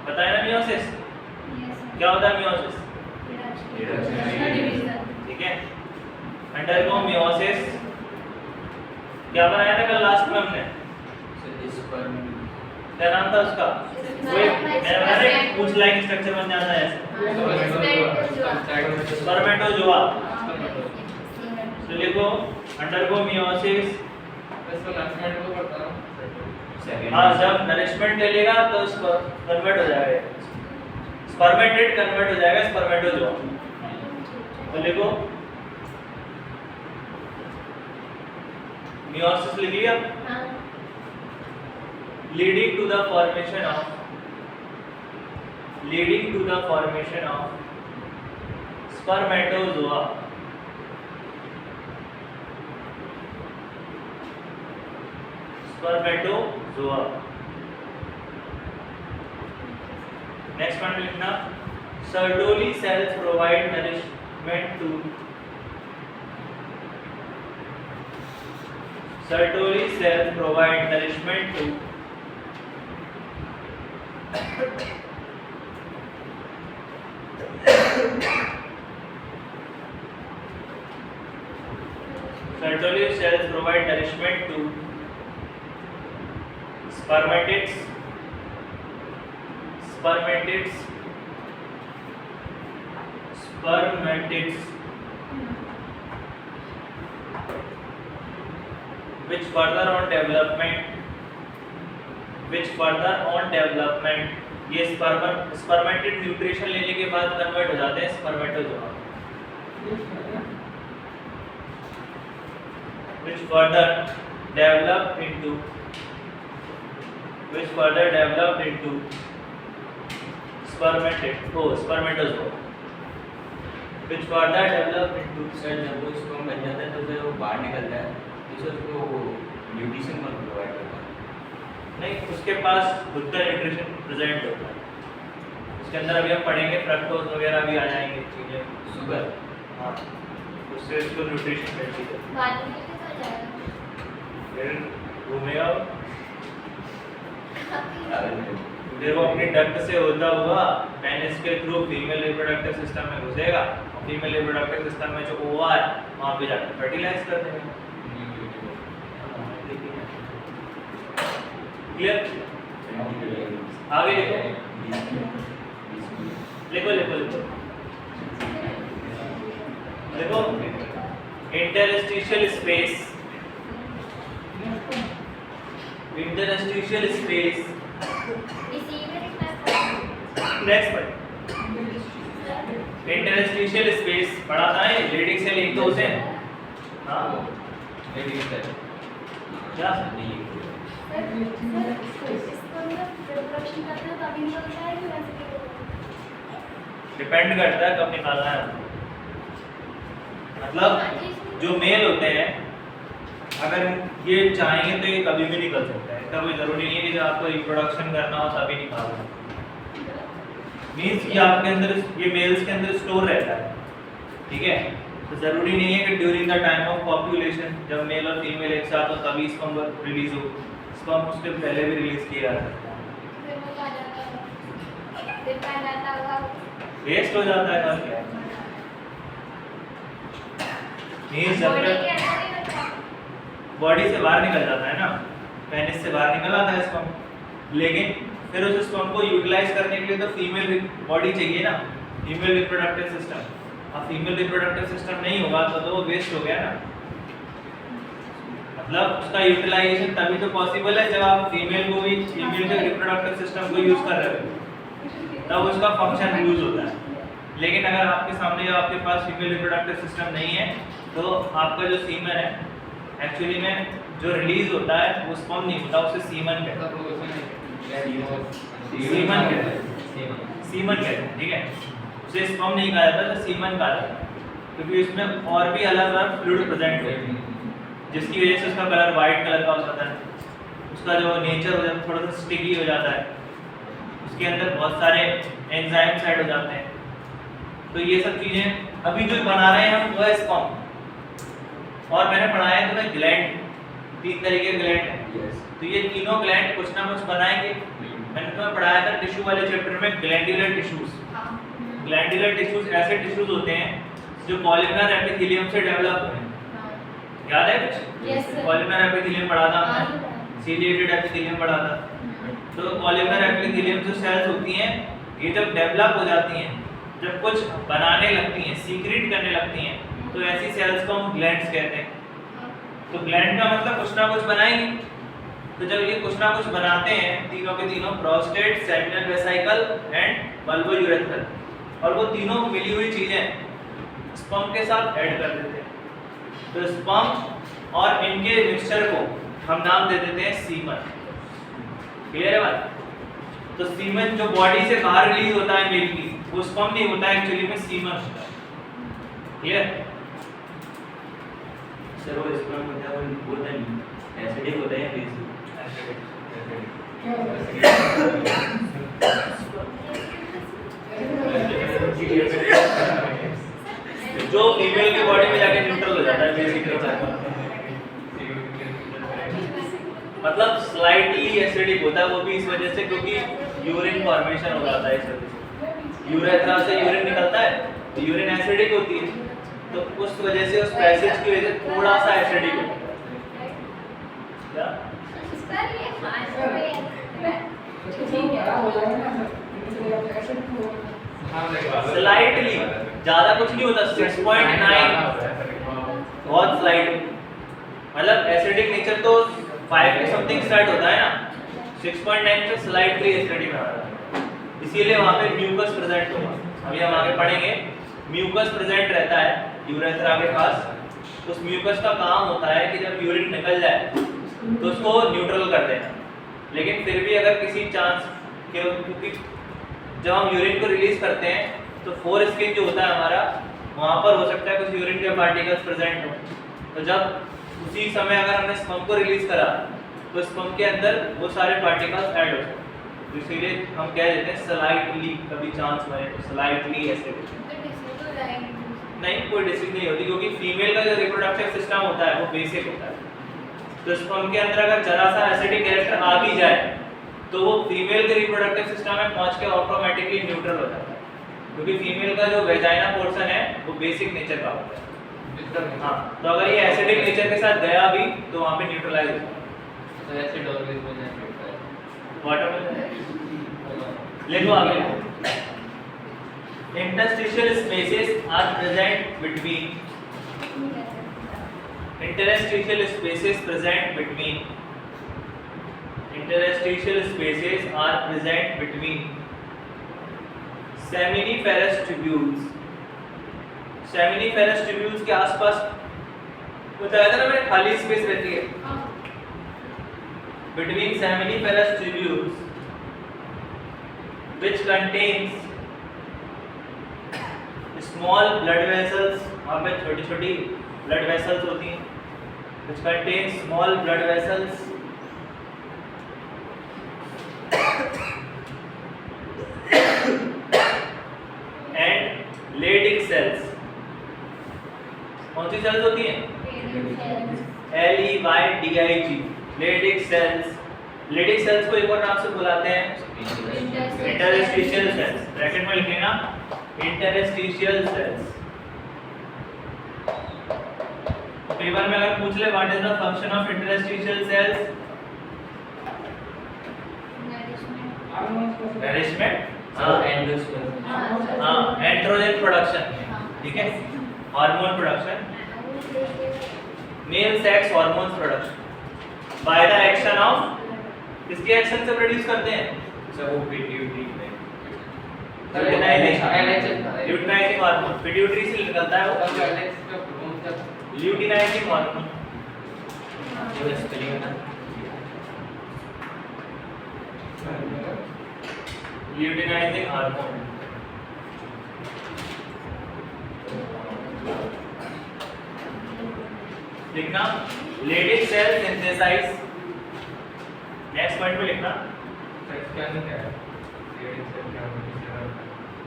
पता है ना मियोसिस क्या होता है? मियोसिस ठीक है, अंडरगो मियोसिस। क्या बनाया था कल लास्ट में हमने? क्या नाम था उसका? कुछ लाइक स्ट्रक्चर बन जाता है ऐसे, स्पर्मेटोजोआ। तो लिखो अंडरगो मियोसिस। हाँ, जब नरिशमेंट ले लेगा तो कन्वर्ट हो जाएगा, स्पर्मेटेड कन्वर्ट हो जाएगा स्पर्मेटोजोआ। तो लिखो मियोसिस लिख लिया, हाँ leading to the formation of spermatozoa. Next one लिखना, Sertoli cells provide nourishment to Sertoli cells provide nourishment to spermatids which further on development ये spermatid न्यूट्रिशन लेने के बाद कन्वर्ट हो जाते हैं spermatozoa, which further developed into spermatozoa. Sir जब वो स्पर्म बन जाता है तो फिर वो बाहर निकलता है तो सर उसको न्यूट्रिशन कौन प्रोवाइड करता है? नहीं, उसके पास खुद का न्यूट्रिशन प्रेजेंट होता है, उसके अंदर अभी हम पढ़ेंगे फ्रक्टोज वगैरह भी आ जाएंगे चीजें, शुगर। हाँ, उससे उसको न्यूट्रिशन मिलती है, बाद में कैसे हो जाएगा? फिर घूमेगा, आपकी फिर वो अपनी डक्ट से होता हुआ पेनिस के थ्रू फीमेल रिप्रोडक्टिव सिस्टम में घुसेगा, फीमेल रिप्रोडक्टिव सिस्टम में जो ओवा है वहाँ पे जाकर फर्टिलाइज कर देगा। क्लियर? आगे लिखो इंटरस्टिशियल स्पेस नेक्स्ट पढ़, इंटरस्टिशियल स्पेस पढ़ा था, ये लीडिंग सेल एक तो होते हैं, हाँ क्या डिपेंड करता है कब निकालना है, मतलब जो मेल होते हैं अगर ये चाहेंगे तो ये कभी भी निकल सकता है, इसका कोई जरूरी नहीं है कि जब आपको रिप्रोडक्शन करना हो तभी निकालना, मींस ये आपके अंदर, ये मेल्स के अंदर स्टोर रहता है, ठीक है, तो जरूरी नहीं है कि during the time of population जब मेल और फीमेल एक साथ हो तभी स्पर्म रिलीज हो, स्पर्म उसके पहले भी रिलीज किया जा सकता है, वेस्ट हो जाता है और क्या, मींस जब तक बॉडी से बाहर निकल जाता है ना, पेनिस से बाहर निकल आता है स्पर्म, लेकिन फिर उस स्पर्म को यूटिलाइज करने के लिए तो फीमेल बॉडी चाहिए ना, फीमेल रिप्रोडक्टिव सिस्टम, अब फीमेल रिप्रोडक्टिव सिस्टम नहीं होगा तो वो वेस्ट हो गया ना, मतलब उसका यूटिलाइजेशन तभी तो पॉसिबल है जब आप फीमेल को भी, फीमेल के रिप्रोडक्टिव सिस्टम को यूज कर रहे हो तब उसका फंक्शन यूज होता है, लेकिन अगर आपके सामने या आपके पास फीमेल रिप्रोडक्टिव सिस्टम नहीं है तो आपका जो सीमन है एक्चुअली में जो रिलीज होता है वो स्पर्म नहीं होता, उसे सीमन कहते हैं, सीमन कहते हैं, ठीक है, उसे स्पर्म नहीं कहा जाता, तो सीमन कहा जाता है, क्योंकि इसमें और भी अलग अलग फ्लूइड प्रेजेंट होते हैं जिसकी वजह से उसका कलर वाइट कलर का हो जाता है, उसका जो नेचर हो जाता है थोड़ा सा स्टिकी हो जाता है, उसके अंदर बहुत सारे एंजाइम्स ऐड हो जाते हैं, तो ये सब चीजें अभी जो बना रहे हैं हम वो है स्पर्म, और मैंने पढ़ाया है तुम्हें ग्लैंड, 3 तरीके के ग्लैंड हैं, तो ये तीनों ग्लैंड कुछ ना कुछ बनाएंगे, मैंने तुम्हें पढ़ाया था टिश्यू वाले चैप्टर में ग्लैंडुलर टिश्यूज, ग्लैंडुलर टिश्यूज ऐसे टिश्यूज होते हैं जो कॉलमनर एपिथेलियम से डेवलप हुए हैं, याद है कुछ? कॉलमनर एपिथेलियम पढ़ा था हमने, सीलिएटेड एपिथेलियम पढ़ा था, तो कॉलमनर एपिथेलियम जो सेल्स होती हैं ये जब डेवलप हो जाती हैं, जब कुछ बनाने लगती हैं, सीक्रेट करने लगती हैं, तो ऐसी सेल्स को हम ग्लैंड्स कहते हैं, तो ग्लैंड का मतलब कुछ ना कुछ बनाएंगे, तो जब ये कुछ ना कुछ बनाते हैं तीनों के तीनों prostate, seminal vesicle and bulbo urethral, और वो तीनों मिली हुई चीजें स्पर्म के साथ ऐड कर देते हैं, तो स्पर्म और इनके मिक्सचर को हम नाम दे देते हैं सीमन। क्लियर है बात? तो सीमन जो बॉडी से बाहर रिलीज होता है मेल की, वो स्पर्म नहीं होता है, एक्चुअली में सीमन होता है। क्लियर? सर वो स्पर्म होता है वो होता नहीं, एसिडिक होता है या बेसिक? जो फीमेल की बॉडी में जाके न्यूट्रल हो जाता है, बेसिक होता है। मतलब स्लाइटली एसिडिक होता है, वो भी इस वजह से क्योंकि यूरिन फॉर्मेशन हो जाता है इस वजह से। यूरेथ्रा से यूरिन निकलता है, तो यूरिन एसिडिक होती है, तो उस वजह से उस पैसेज की वजह से थोड़ा सा एसिडिक होता है। क्या? सर ये फास्ट में स्लाइटली, ज्यादा कुछ नहीं होता, 6.9 बहुत स्लाइट। मतलब एसिडिक नेचर तो 5 के समथिंग स्टार्ट होता है ना, 6.9 से स्लाइटली एसिडिक आ रहा है, इसीलिए वहां पे म्यूकस प्रेजेंट होगा। अभी हम आगे पढ़ेंगे, म्यूकस प्रेजेंट रहता है यूरेथ्रा के पास। उस म्यूकस का काम होता है कि जब यूरिन निकल जाए तो उसको न्यूट्रल कर देना। लेकिन फिर भी अगर किसी चांस के, क्योंकि जब हम यूरिन को रिलीज करते हैं तो फोर स्किन जो होता है हमारा, वहाँ पर हो सकता है कुछ यूरिन के पार्टिकल्स प्रेजेंट हो। तो जब उसी समय अगर हमने स्पर्म को रिलीज करा तो स्पर्म के अंदर वो सारे पार्टिकल्स ऐड हो सकते हैं, तो इसीलिए हम कह देते हैं स्लाइटली, कभी चांस बने तो स्लाइटली एसिडिक। नहीं, कोई डिसीज नहीं होती, क्योंकि फीमेल का जो रिप्रोडक्टिव सिस्टम होता है वो बेसिक होता है। तो स्पर्म के अंदर अगर जरा सा एसिडिक कैरेक्टर आ भी जाए तो वो फीमेल के रिप्रोडक्टिव सिस्टम में पहुंच के ऑटोमेटिकली न्यूट्रल हो जाता है, क्योंकि फीमेल का जो वेजाइना पोर्शन है वो बेसिक नेचर का होता है। हाँ, तो अगर ये एसिडिक नेचर के साथ गया भी तो वहाँ पे न्यूट्रलाइज होता है। तो एसिड ऑलवेज प्रेजेंट होता है वाटर में ले लो आगे। Interstitial spaces are present between interstitial spaces present between seminiferous tubules। seminiferous tubules के आसपास बताया था ना मैंने, खाली स्पेस रहती है। between seminiferous tubules which contains small blood vessels, वहाँ पे छोटी छोटी blood vessels होती हैं, which contains small blood vessels and Leydig cells। कौन सी सेल्स होती हैं? LEYDIG, Leydig cells। Leydig cells को एक और नाम से बुलाते हैं इंटरस्टिशियल सेल्स। ब्रैकेट में लिख लेना इंटरस्टिशियल सेल्स। पेपर में अगर पूछ ले what is the function of interstitial cells, nourishment, androgen production, ठीक है, hormone production, male sex hormones production by the action of, किसके एक्शन से प्रोड्यूस करते हैं? सर वो पिट्यूटरी में ल्यूटिनाइजिंग हार्मोन पिट्यूटरी से निकलता है वो, ल्यूटिनाइजिंग हार्मोन। जो स्पेलिंग है ना, ल्यूटिनाइजिंग हार्मोन। लिखना Leydig cell synthesis। Next point पे लिखना, क्या नहीं है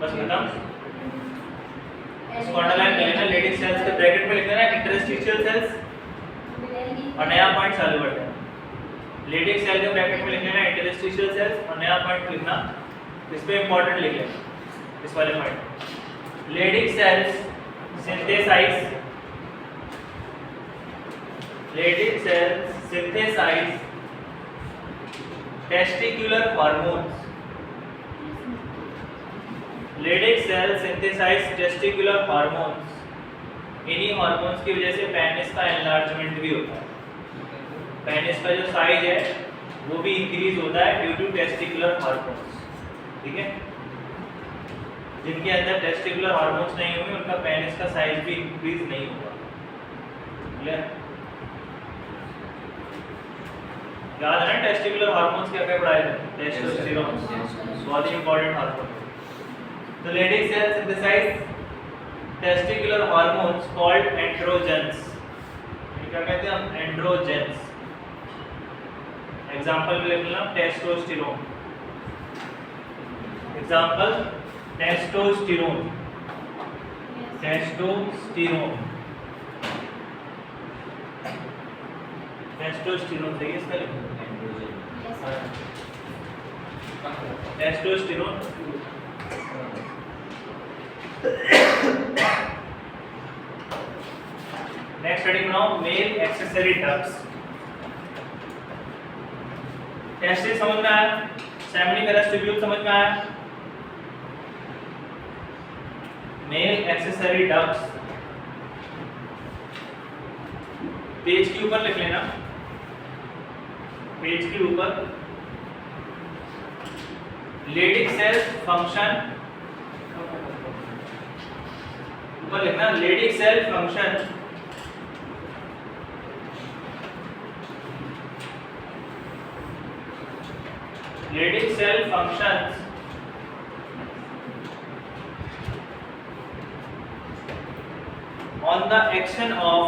बस खत्म। इसको अंडरलाइन कर लेना, Leydig cells के ब्रैकेट में लिख देना इंटरस्टिशियल सेल्स और नया पॉइंट चालू कर देना। Leydig cell के ब्रैकेट में लिख लेना इंटरस्टिशियल सेल्स और नया पॉइंट लिखना, इस पे इंपॉर्टेंट लिख लेना इस वाले point. Leydig cells synthesize, Leydig cells synthesize testicular hormones। Leydig cells synthesize testicular hormones। इन्हीं हार्मोन्स की वजह से पेनिस का एनलार्जमेंट भी होता है। पेनिस का जो साइज है वो भी इंक्रीज होता है ड्यू टू टेस्टिकुलर हार्मोन्स, ठीक है। जिनके अंदर टेस्टिकुलर हार्मोन्स नहीं होंगे उनका पेनिस का साइज भी इंक्रीज नहीं होगा। क्लियर? याद है ना टेस्टिकुलर हार्मोन्स क्या क्या पढ़ाए थे? टेस्टोस्टेरोन, बहुत ही इंपॉर्टेंट हार्मोन। तो Leydig cell synthesize testicular hormones called androgens. क्या कहते हैं हम? एंड्रोजेंस। एग्जांपल में लिख लेना testosterone. Example testosterone, testosterone, testosterone सही है इसका लिखो। Testosterone. Next heading now male accessory ducts. Testis समझ में आया? सेमिनिफेरस ट्यूब्यूल समझ में आया? मेल एक्सेसरी डक्ट्स पेज के ऊपर लिख लेना, पेज के ऊपर लेडिक सेल फंक्शन, ऊपर लिखना Leydig cell function Leydig cell functions on the action of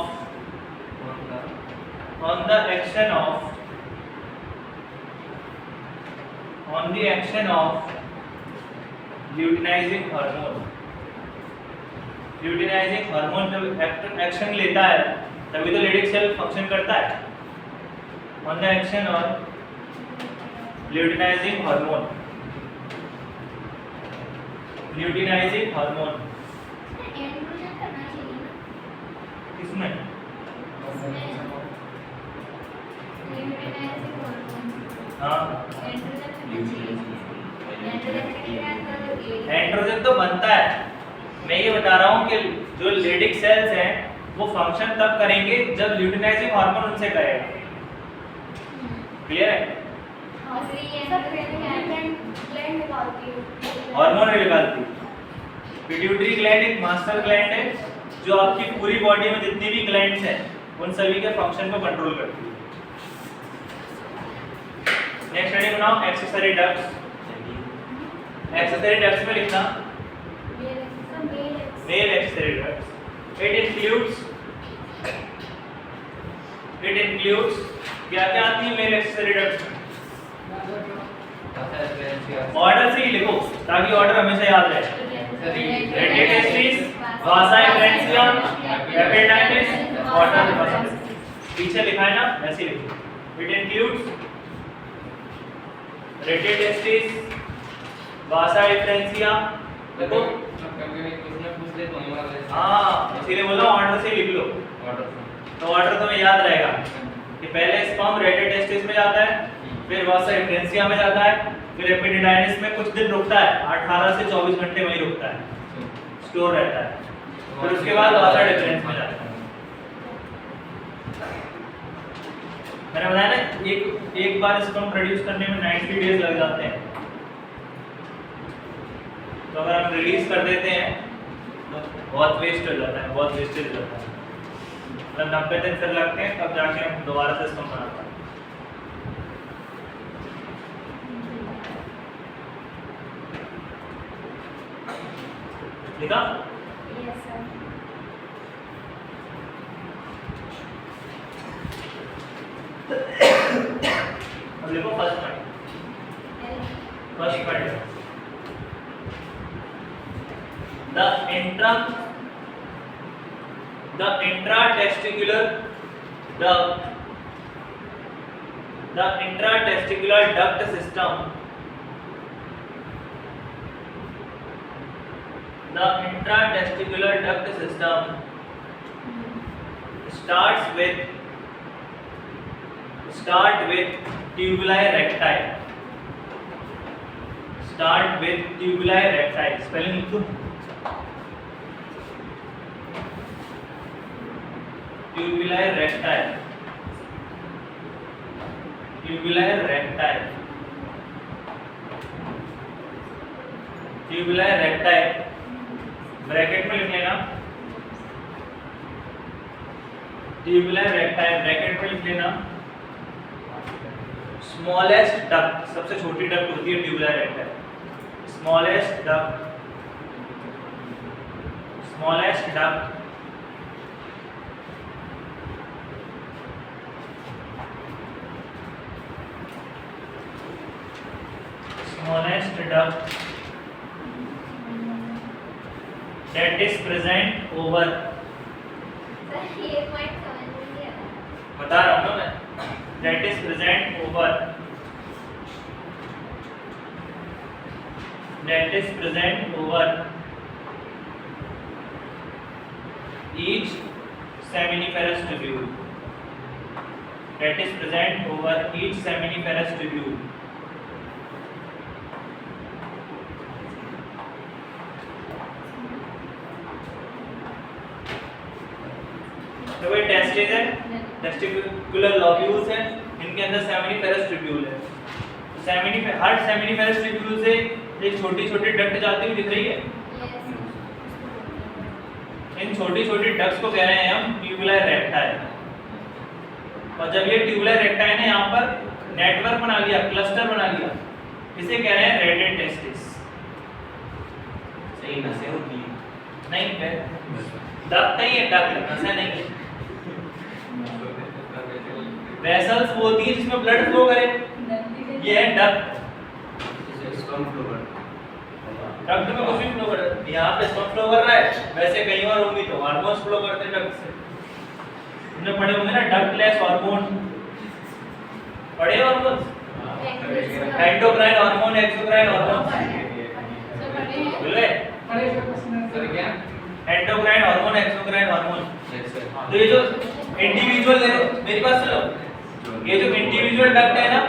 luteinizing hormone। luteinizing hormone जब एक्शन लेता है तभी तो लेडिक सेल फंक्शन करता है। on the action of luteinizing hormone, luteinizing hormone androgen करना चाहिए ना किसमें? Luteinizing hormone. हाँ एंड्रोजन करना चाहिए। एंड्रोजन तो बनता है। मैं ये बता रहा हूँ कि जो लेडिक सेल्स हैं वो फंक्शन तब करेंगे जब ल्यूटिनाइजिंग हार्मोन उनसे करेगा। क्लियर है? और फिर ये ग्लैंड निकालती है, हार्मोन निकालती है। पिट्यूटरी ग्लैंड एक मास्टर ग्लैंड है जो आपकी पूरी बॉडी में जितनी भी ग्लैंड्स हैं उन सभी के फंक्शन को कंट्रोल करती है। नेक्स्ट हेडिंग बनाओ एक्सेसरी डक्ट्स। एक्सेसरी डक्ट्स में लिखना male accessory ducts. It includes क्या क्या आती है मेल एक्सेसरी डक्ट्स में? ऑर्डर से ही लिखो ताकि ऑर्डर हमेशा याद रहे। Radial testis, vasa efferentia, appendicitis, water. पीछे लिखा है ना ऐसे लिखो। It includes radial testis, vasa efferentia. देखो हाँ इसीलिए बोला ऑर्डर से लिख लो। तो ऑर्डर तुम्हें याद रहेगा कि पहले स्पर्म रेडियल टेस्टिस में जाता है, फिर वासा एफ्रेंसिया में जाता है, फिर एपिडिडाइमिस में कुछ दिन रुकता है, 18 से 24 घंटे वहीं रुकता है, स्टोर रहता है, फिर उसके बाद वासा डिफरेंस में जाता है। मैंने बताया ना एक बार स्पर्म प्रोड्यूस करने में 90 डेज लग जाते हैं। तो अगर हम रिलीज कर देते हैं तो बहुत वेस्ट हो जाता है, बहुत वेस्टेज हो जाता है। मतलब 90 दिन फिर लगते हैं तब जाके हम दोबारा से स्पर्म बनाते हैं। लिखा? Yes sir. अब लिखो first point. First point the intratesticular duct system, the intratesticular duct system start with tubuli recti। start with tubuli recti। Spelling लिख दो। Tubuli recti, tubuli recti, tubuli recti bracket में लिख लेना। tubuli recti ब्रैकेट में लिख लेना। Smallest duct, सबसे छोटी डक्ट होती है tubular रेक्टा। Smallest duct, smallest duct smallest duct that is present over, sir ये पॉइंट समझ में नहीं आ रहा। बता रहा हूँ ना मैं, that is present over, that is present over each seminiferous tubule, that is present over each seminiferous tubule। तो ये टेस्टिस है, टेस्टिकुलर लॉब्यूल्स हैं, इनके अंदर सेमिनिफेरस ट्यूब्यूल है। हर सेमिनिफेरस ट्यूब्यूल से एक छोटी छोटी डक्ट जाती हुई दिख रही है। इन छोटी छोटी डक्ट्स को कह रहे हैं हम ट्यूबुलर रेक्टाई। और जब ये ट्यूबुलर रेक्टाई ने यहाँ पर नेटवर्क बना लिया, क्लस्टर बना लिया, इसे कह रहे हैं रेडेड टेस्टिस। सही नसें होती हैं। नहीं, डक्ट नहीं है, डक्ट नसें नहीं है। वेसल्स वो होती है जिसमें ब्लड फ्लो करे, ये है डक्ट। स्पर्म फ्लो डक्ट में कुछ भी फ्लो कर रहा है, यहाँ पे स्पर्म फ्लो कर रहा है, वैसे कहीं और होंगी तो हार्मोन्स फ्लो करते हैं डक्ट से। तुमने पढ़े होंगे ना डक्टलेस हार्मोन, पढ़े hormones, endocrine hormone, exocrine hormone, भूल गए? सर क्या? Endocrine hormone, exocrine hormone. Yes sir. तो ये जो इंडिविजुअल, देखो मेरी बात सुनो, ये जो इंडिविजुअल डक्ट है ना,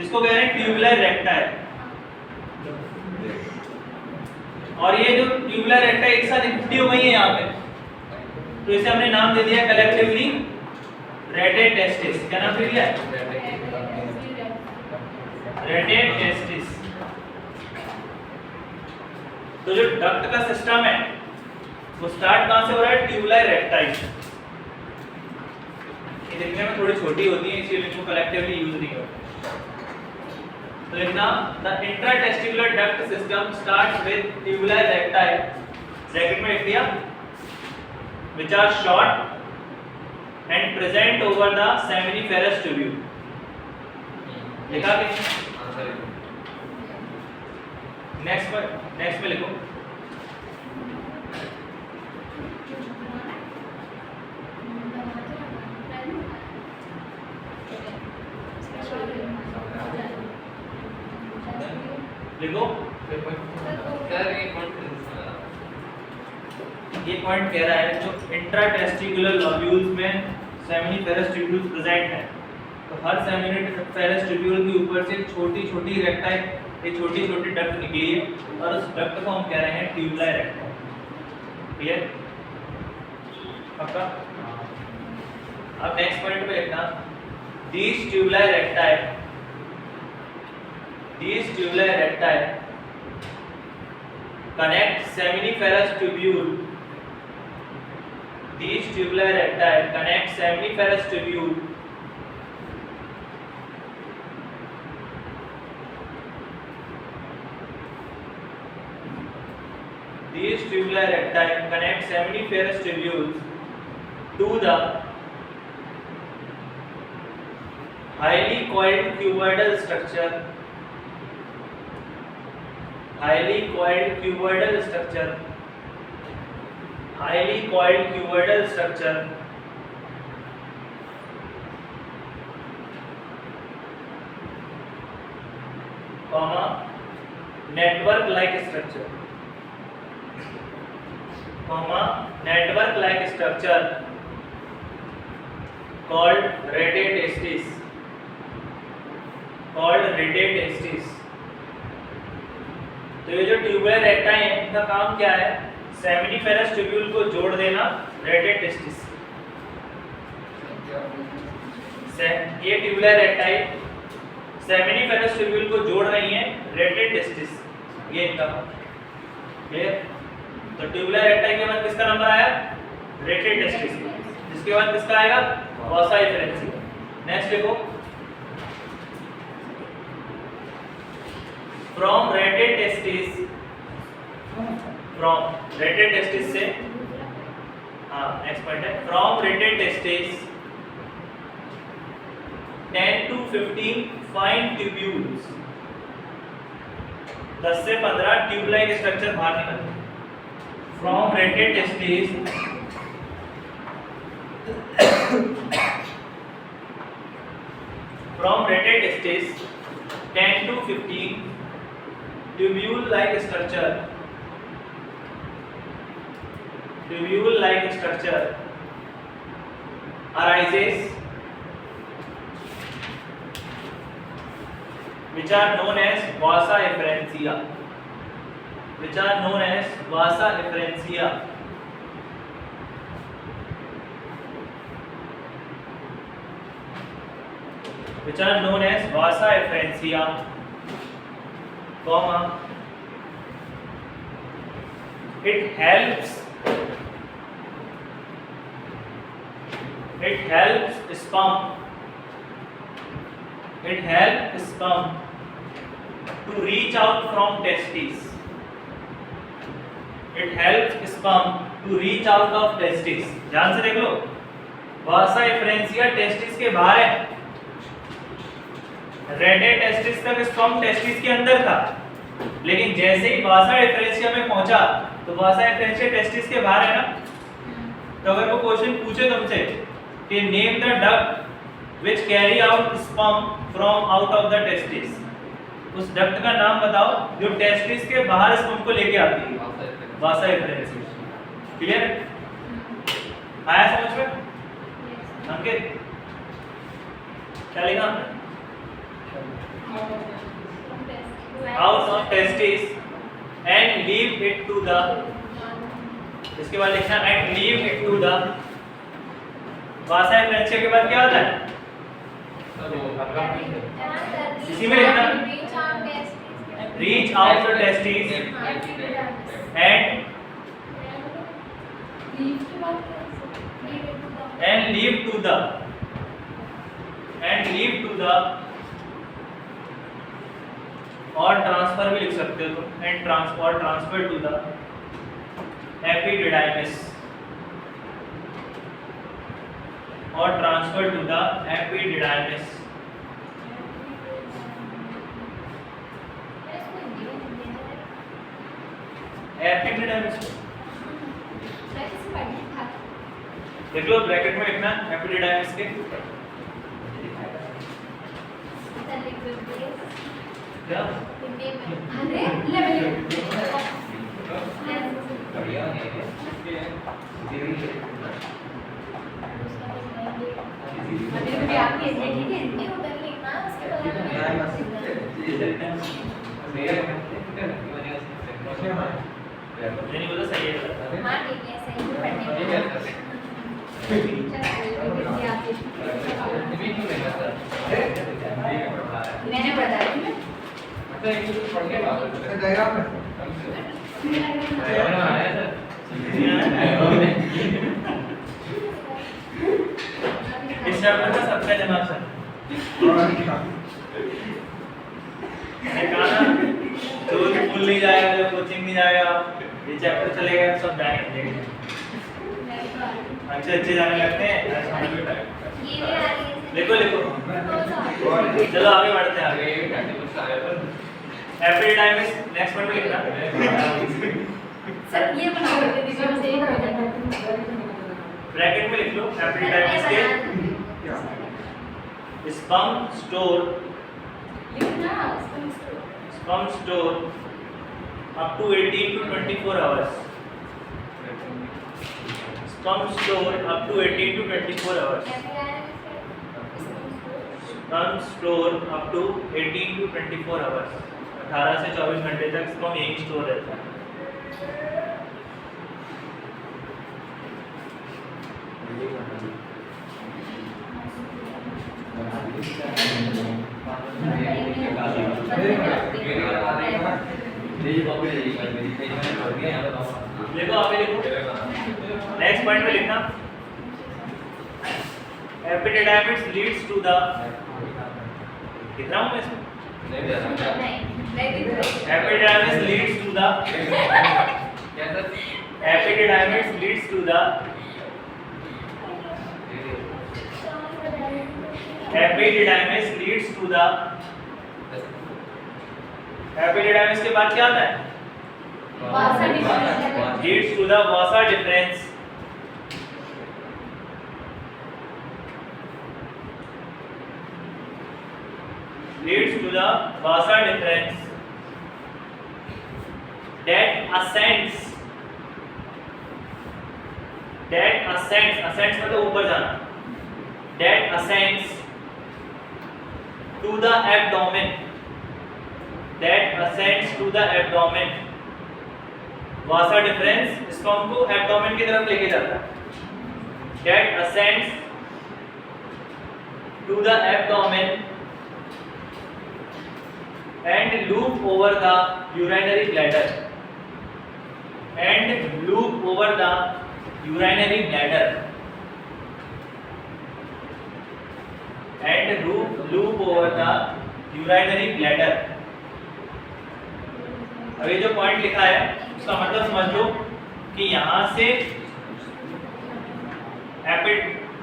इसको कह रहे हैं ट्यूबुलर रेक्टाई। और ये जो ट्यूबुलर रेक्टाई एक साथ इकट्ठी हो गई है यहाँ पे, तो इसे हमने नाम दे दिया कलेक्टिवली रेडेड टेस्टिस। क्या नाम दे दिया? Rated testis. तो जो डक्ट का सिस्टम है वो स्टार्ट कहां से हो रहा है? Tubular recti. ये देखने में थोड़ी छोटी होती है, इसलिए इनको कलेक्टिवली यूज नहीं करते। तो लिखना the intratesticular duct system starts with tubular recti, bracket में लिख दिया, which are short and present over the seminiferous tubule। लिखा कि नेक्स्ट में लिखो लिखो सर ये पॉइंट कह रहा है जो इंट्राटेस्टिकुलर लॉब्यूल्स में सेमिनिफेरस ट्यूब्यूल्स प्रेजेंट है, तो हर सेमिनिफेरस ट्यूब्यूल के ऊपर से छोटी छोटी रेक्टाई, एक छोटी छोटी डक्ट निकली है, और उस डक्ट को हम कह रहे हैं ट्यूबुलर रेक्टाई। क्लियर? पक्का? अब नेक्स्ट पॉइंट पे लिखना, these tubular recti connect seminiferous tubule, these tubular recti connect seminiferous tubule tubules to the highly coiled cuboidal structure, comma network like structure called radiate testis। तो ये जो tubular recti है, इनका काम क्या है? सेमिनिफेरस ट्यूब्यूल को जोड़ देना रेडेड टेस्टिस। ये ट्यूबुलर रेक्टाई सेमिनिफेरस ट्यूब्यूल को जोड़ रही है रेडेड टेस्टिस, ये इनका काम। क्लियर? तो ट्यूबुलर रेक्टाई के बाद किसका नंबर आया? Rated testis. जिसके बाद किसका आएगा? Vasa efferentia. नेक्स्ट देखो from rated testis, from rated testis से, हाँ नेक्स्ट पॉइंट है, from rated testis 10 to 15 fine tubules, 10 से 15 ट्यूब लाइक स्ट्रक्चर बाहर निकलते हैं from rated testis from rated testes 10 to 15 tubule like structure arises which are known as vasa efferentia, which are known as vasa efferentia, which are known as vasa efferentia, comma, it helps sperm to reach out from testes, it helps sperm to reach out of testes, ध्यान से देख लो, vasa efferentia testis के बाहर है, rated testis तक sperm testis के अंदर था, लेकिन जैसे ही वासा एफरेंशिया में पहुंचा तो वासा एफरेंशिया टेस्टिस के बाहर है ना। तो अगर वो क्वेश्चन पूछे तुमसे कि name the duct which carry out sperm from out of the testis, उस डक्ट का नाम बताओ जो टेस्टिस के बाहर स्पर्म को लेके आती है, वासा एफरेंशिया। क्लियर है? आया समझ में? अंकित क्या लिखा आपने? out of testis and leave it to the, इसके बाद लिखना and leave it to the, Vasa efferentia के बाद क्या होता है? इसी में लिखना reach out the testes and leave to the और ट्रांसफर भी लिख सकते हो तुम, and transfer to the epididymis, और transfer to the epididymis. Epididymis देख लो, ब्रैकेट में लिखना एपिडिडाइमिस के क्या नहीं बोला सही है, हाँ ठीक है सही है, पढ़ने मैंने बताया डायग्राम में इस चैप्टर का सबका जवाब सर मैंने कहा ना, जो स्कूल नहीं जाएगा, जो कोचिंग नहीं जाएगा, ये चैप्टर चलेगा सब जाएंगे, अच्छे जाने लगते हैं। लिखो चलो आगे बढ़ते हैं। एपिडिडाइमिस नेक्स्ट पॉइंट में लिखना सर, ये बनाओ ब्रैकेट में लिख लो एपिडिडाइमिस के sperm store up to 18 to 24 hours, sperm store up to 18 to 24 hours, sperm store up to 18 to 24 hours, 18 से 24 घंटे तक स्पर्म यहीं स्टोर रहता है। देखो आगे देखो, नेक्स्ट पॉइंट में लिखना एपिडिडाइमिस लीड्स टू द, कितना हूं मैं इसमें नहीं दे रहा नहीं दिख रहा। एपिडायमिस लीड्स टू द क्या sir epididymis leads to the epididymis leads to the epididymis के बाद क्या आता है? Vasa deferens. Leads to the vasa deferens. leads to the Vasa difference that ascends मतलब ऊपर जाना, that ascends to the abdomen, Vasa difference स्टोम को abdomen की तरफ लेके जाता है, that ascends to the abdomen and loop over the urinary bladder and loop over the urinary bladder and loop over the urinary bladder। अब ये जो point लिखा है उसका मतलब समझ लो कि यहाँ से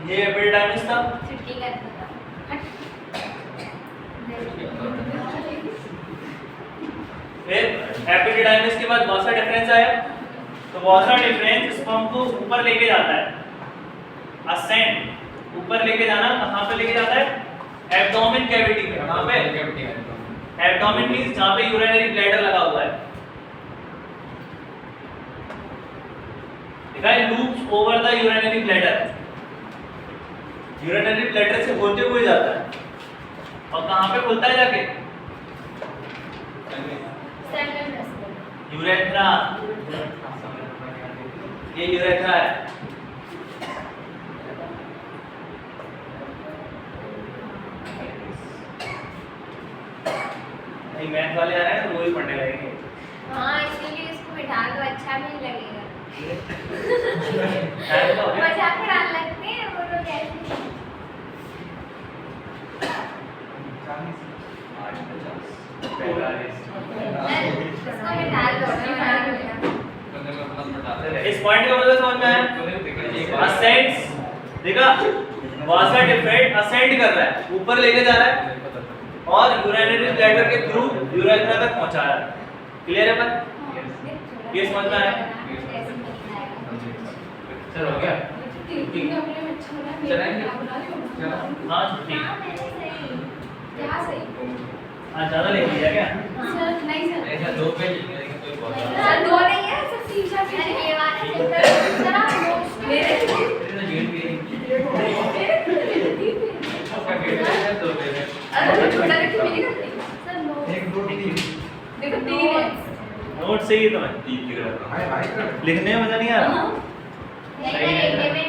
ये एपिडायमिस था, छुट्टी करता था। फिर एपिडायमिस के बाद वासा डिफरेंस आया, तो वासा डिफरेंस स्पर्म को ऊपर लेके जाता है, असेंड ऊपर लेके जाना, कहाँ पे लेके जाता है? एब्डोमेन कैविटी में। कहाँ पे? एब्डोमेन मींस जहाँ पे यूरिनरी ब्लैडर लगा हुआ है। देखा है, loops over the urinary bladder, urinary bladder से होते हुए जाता है और कहाँ पे खुलता है जाके? यूरेथ्रा, ये यूरेथ्रा है। नहीं मैथ वाले आ रहे हैं तो वो ही पढ़ने लगेंगे। हाँ इसीलिए इसको बिठा दो, अच्छा भी नहीं लगेगा। इसको मजाक उड़ाने लगते हैं वो लोग ऐसे। 45 बिठा दो, बिठा दो। इस पॉइंट का मतलब समझ में आया? असेंड्स, देखा वासा डिफरेंट असेंड कर रहा है, ऊपर लेके जा रहा है और यूरिनरी ब्लैडर के थ्रू यूरेथ्रा तक पहुंचा रहा है। क्लियर है बात? ये समझ में आया? सर हो गया चलाएंगे हाँ छुट्टी। क्या सही? हाँ ज्यादा ले लिया क्या? सर नहीं सर। ऐसा 2 पेज लिखेंगे कोई बहुत सर दो नहीं है, सर 3-4 पेज। अरे ये वाला चैप्टर जरा मेरे आपका गेट है 2 पेज है। अरे छोटा रखी मेरी गलती। सर नो 1 2 3 देखो 3 है। नोट सही है तुम्हें, ठीक है। भाई भाई लिखने में मजा नहीं आ रहा। नहीं नहीं,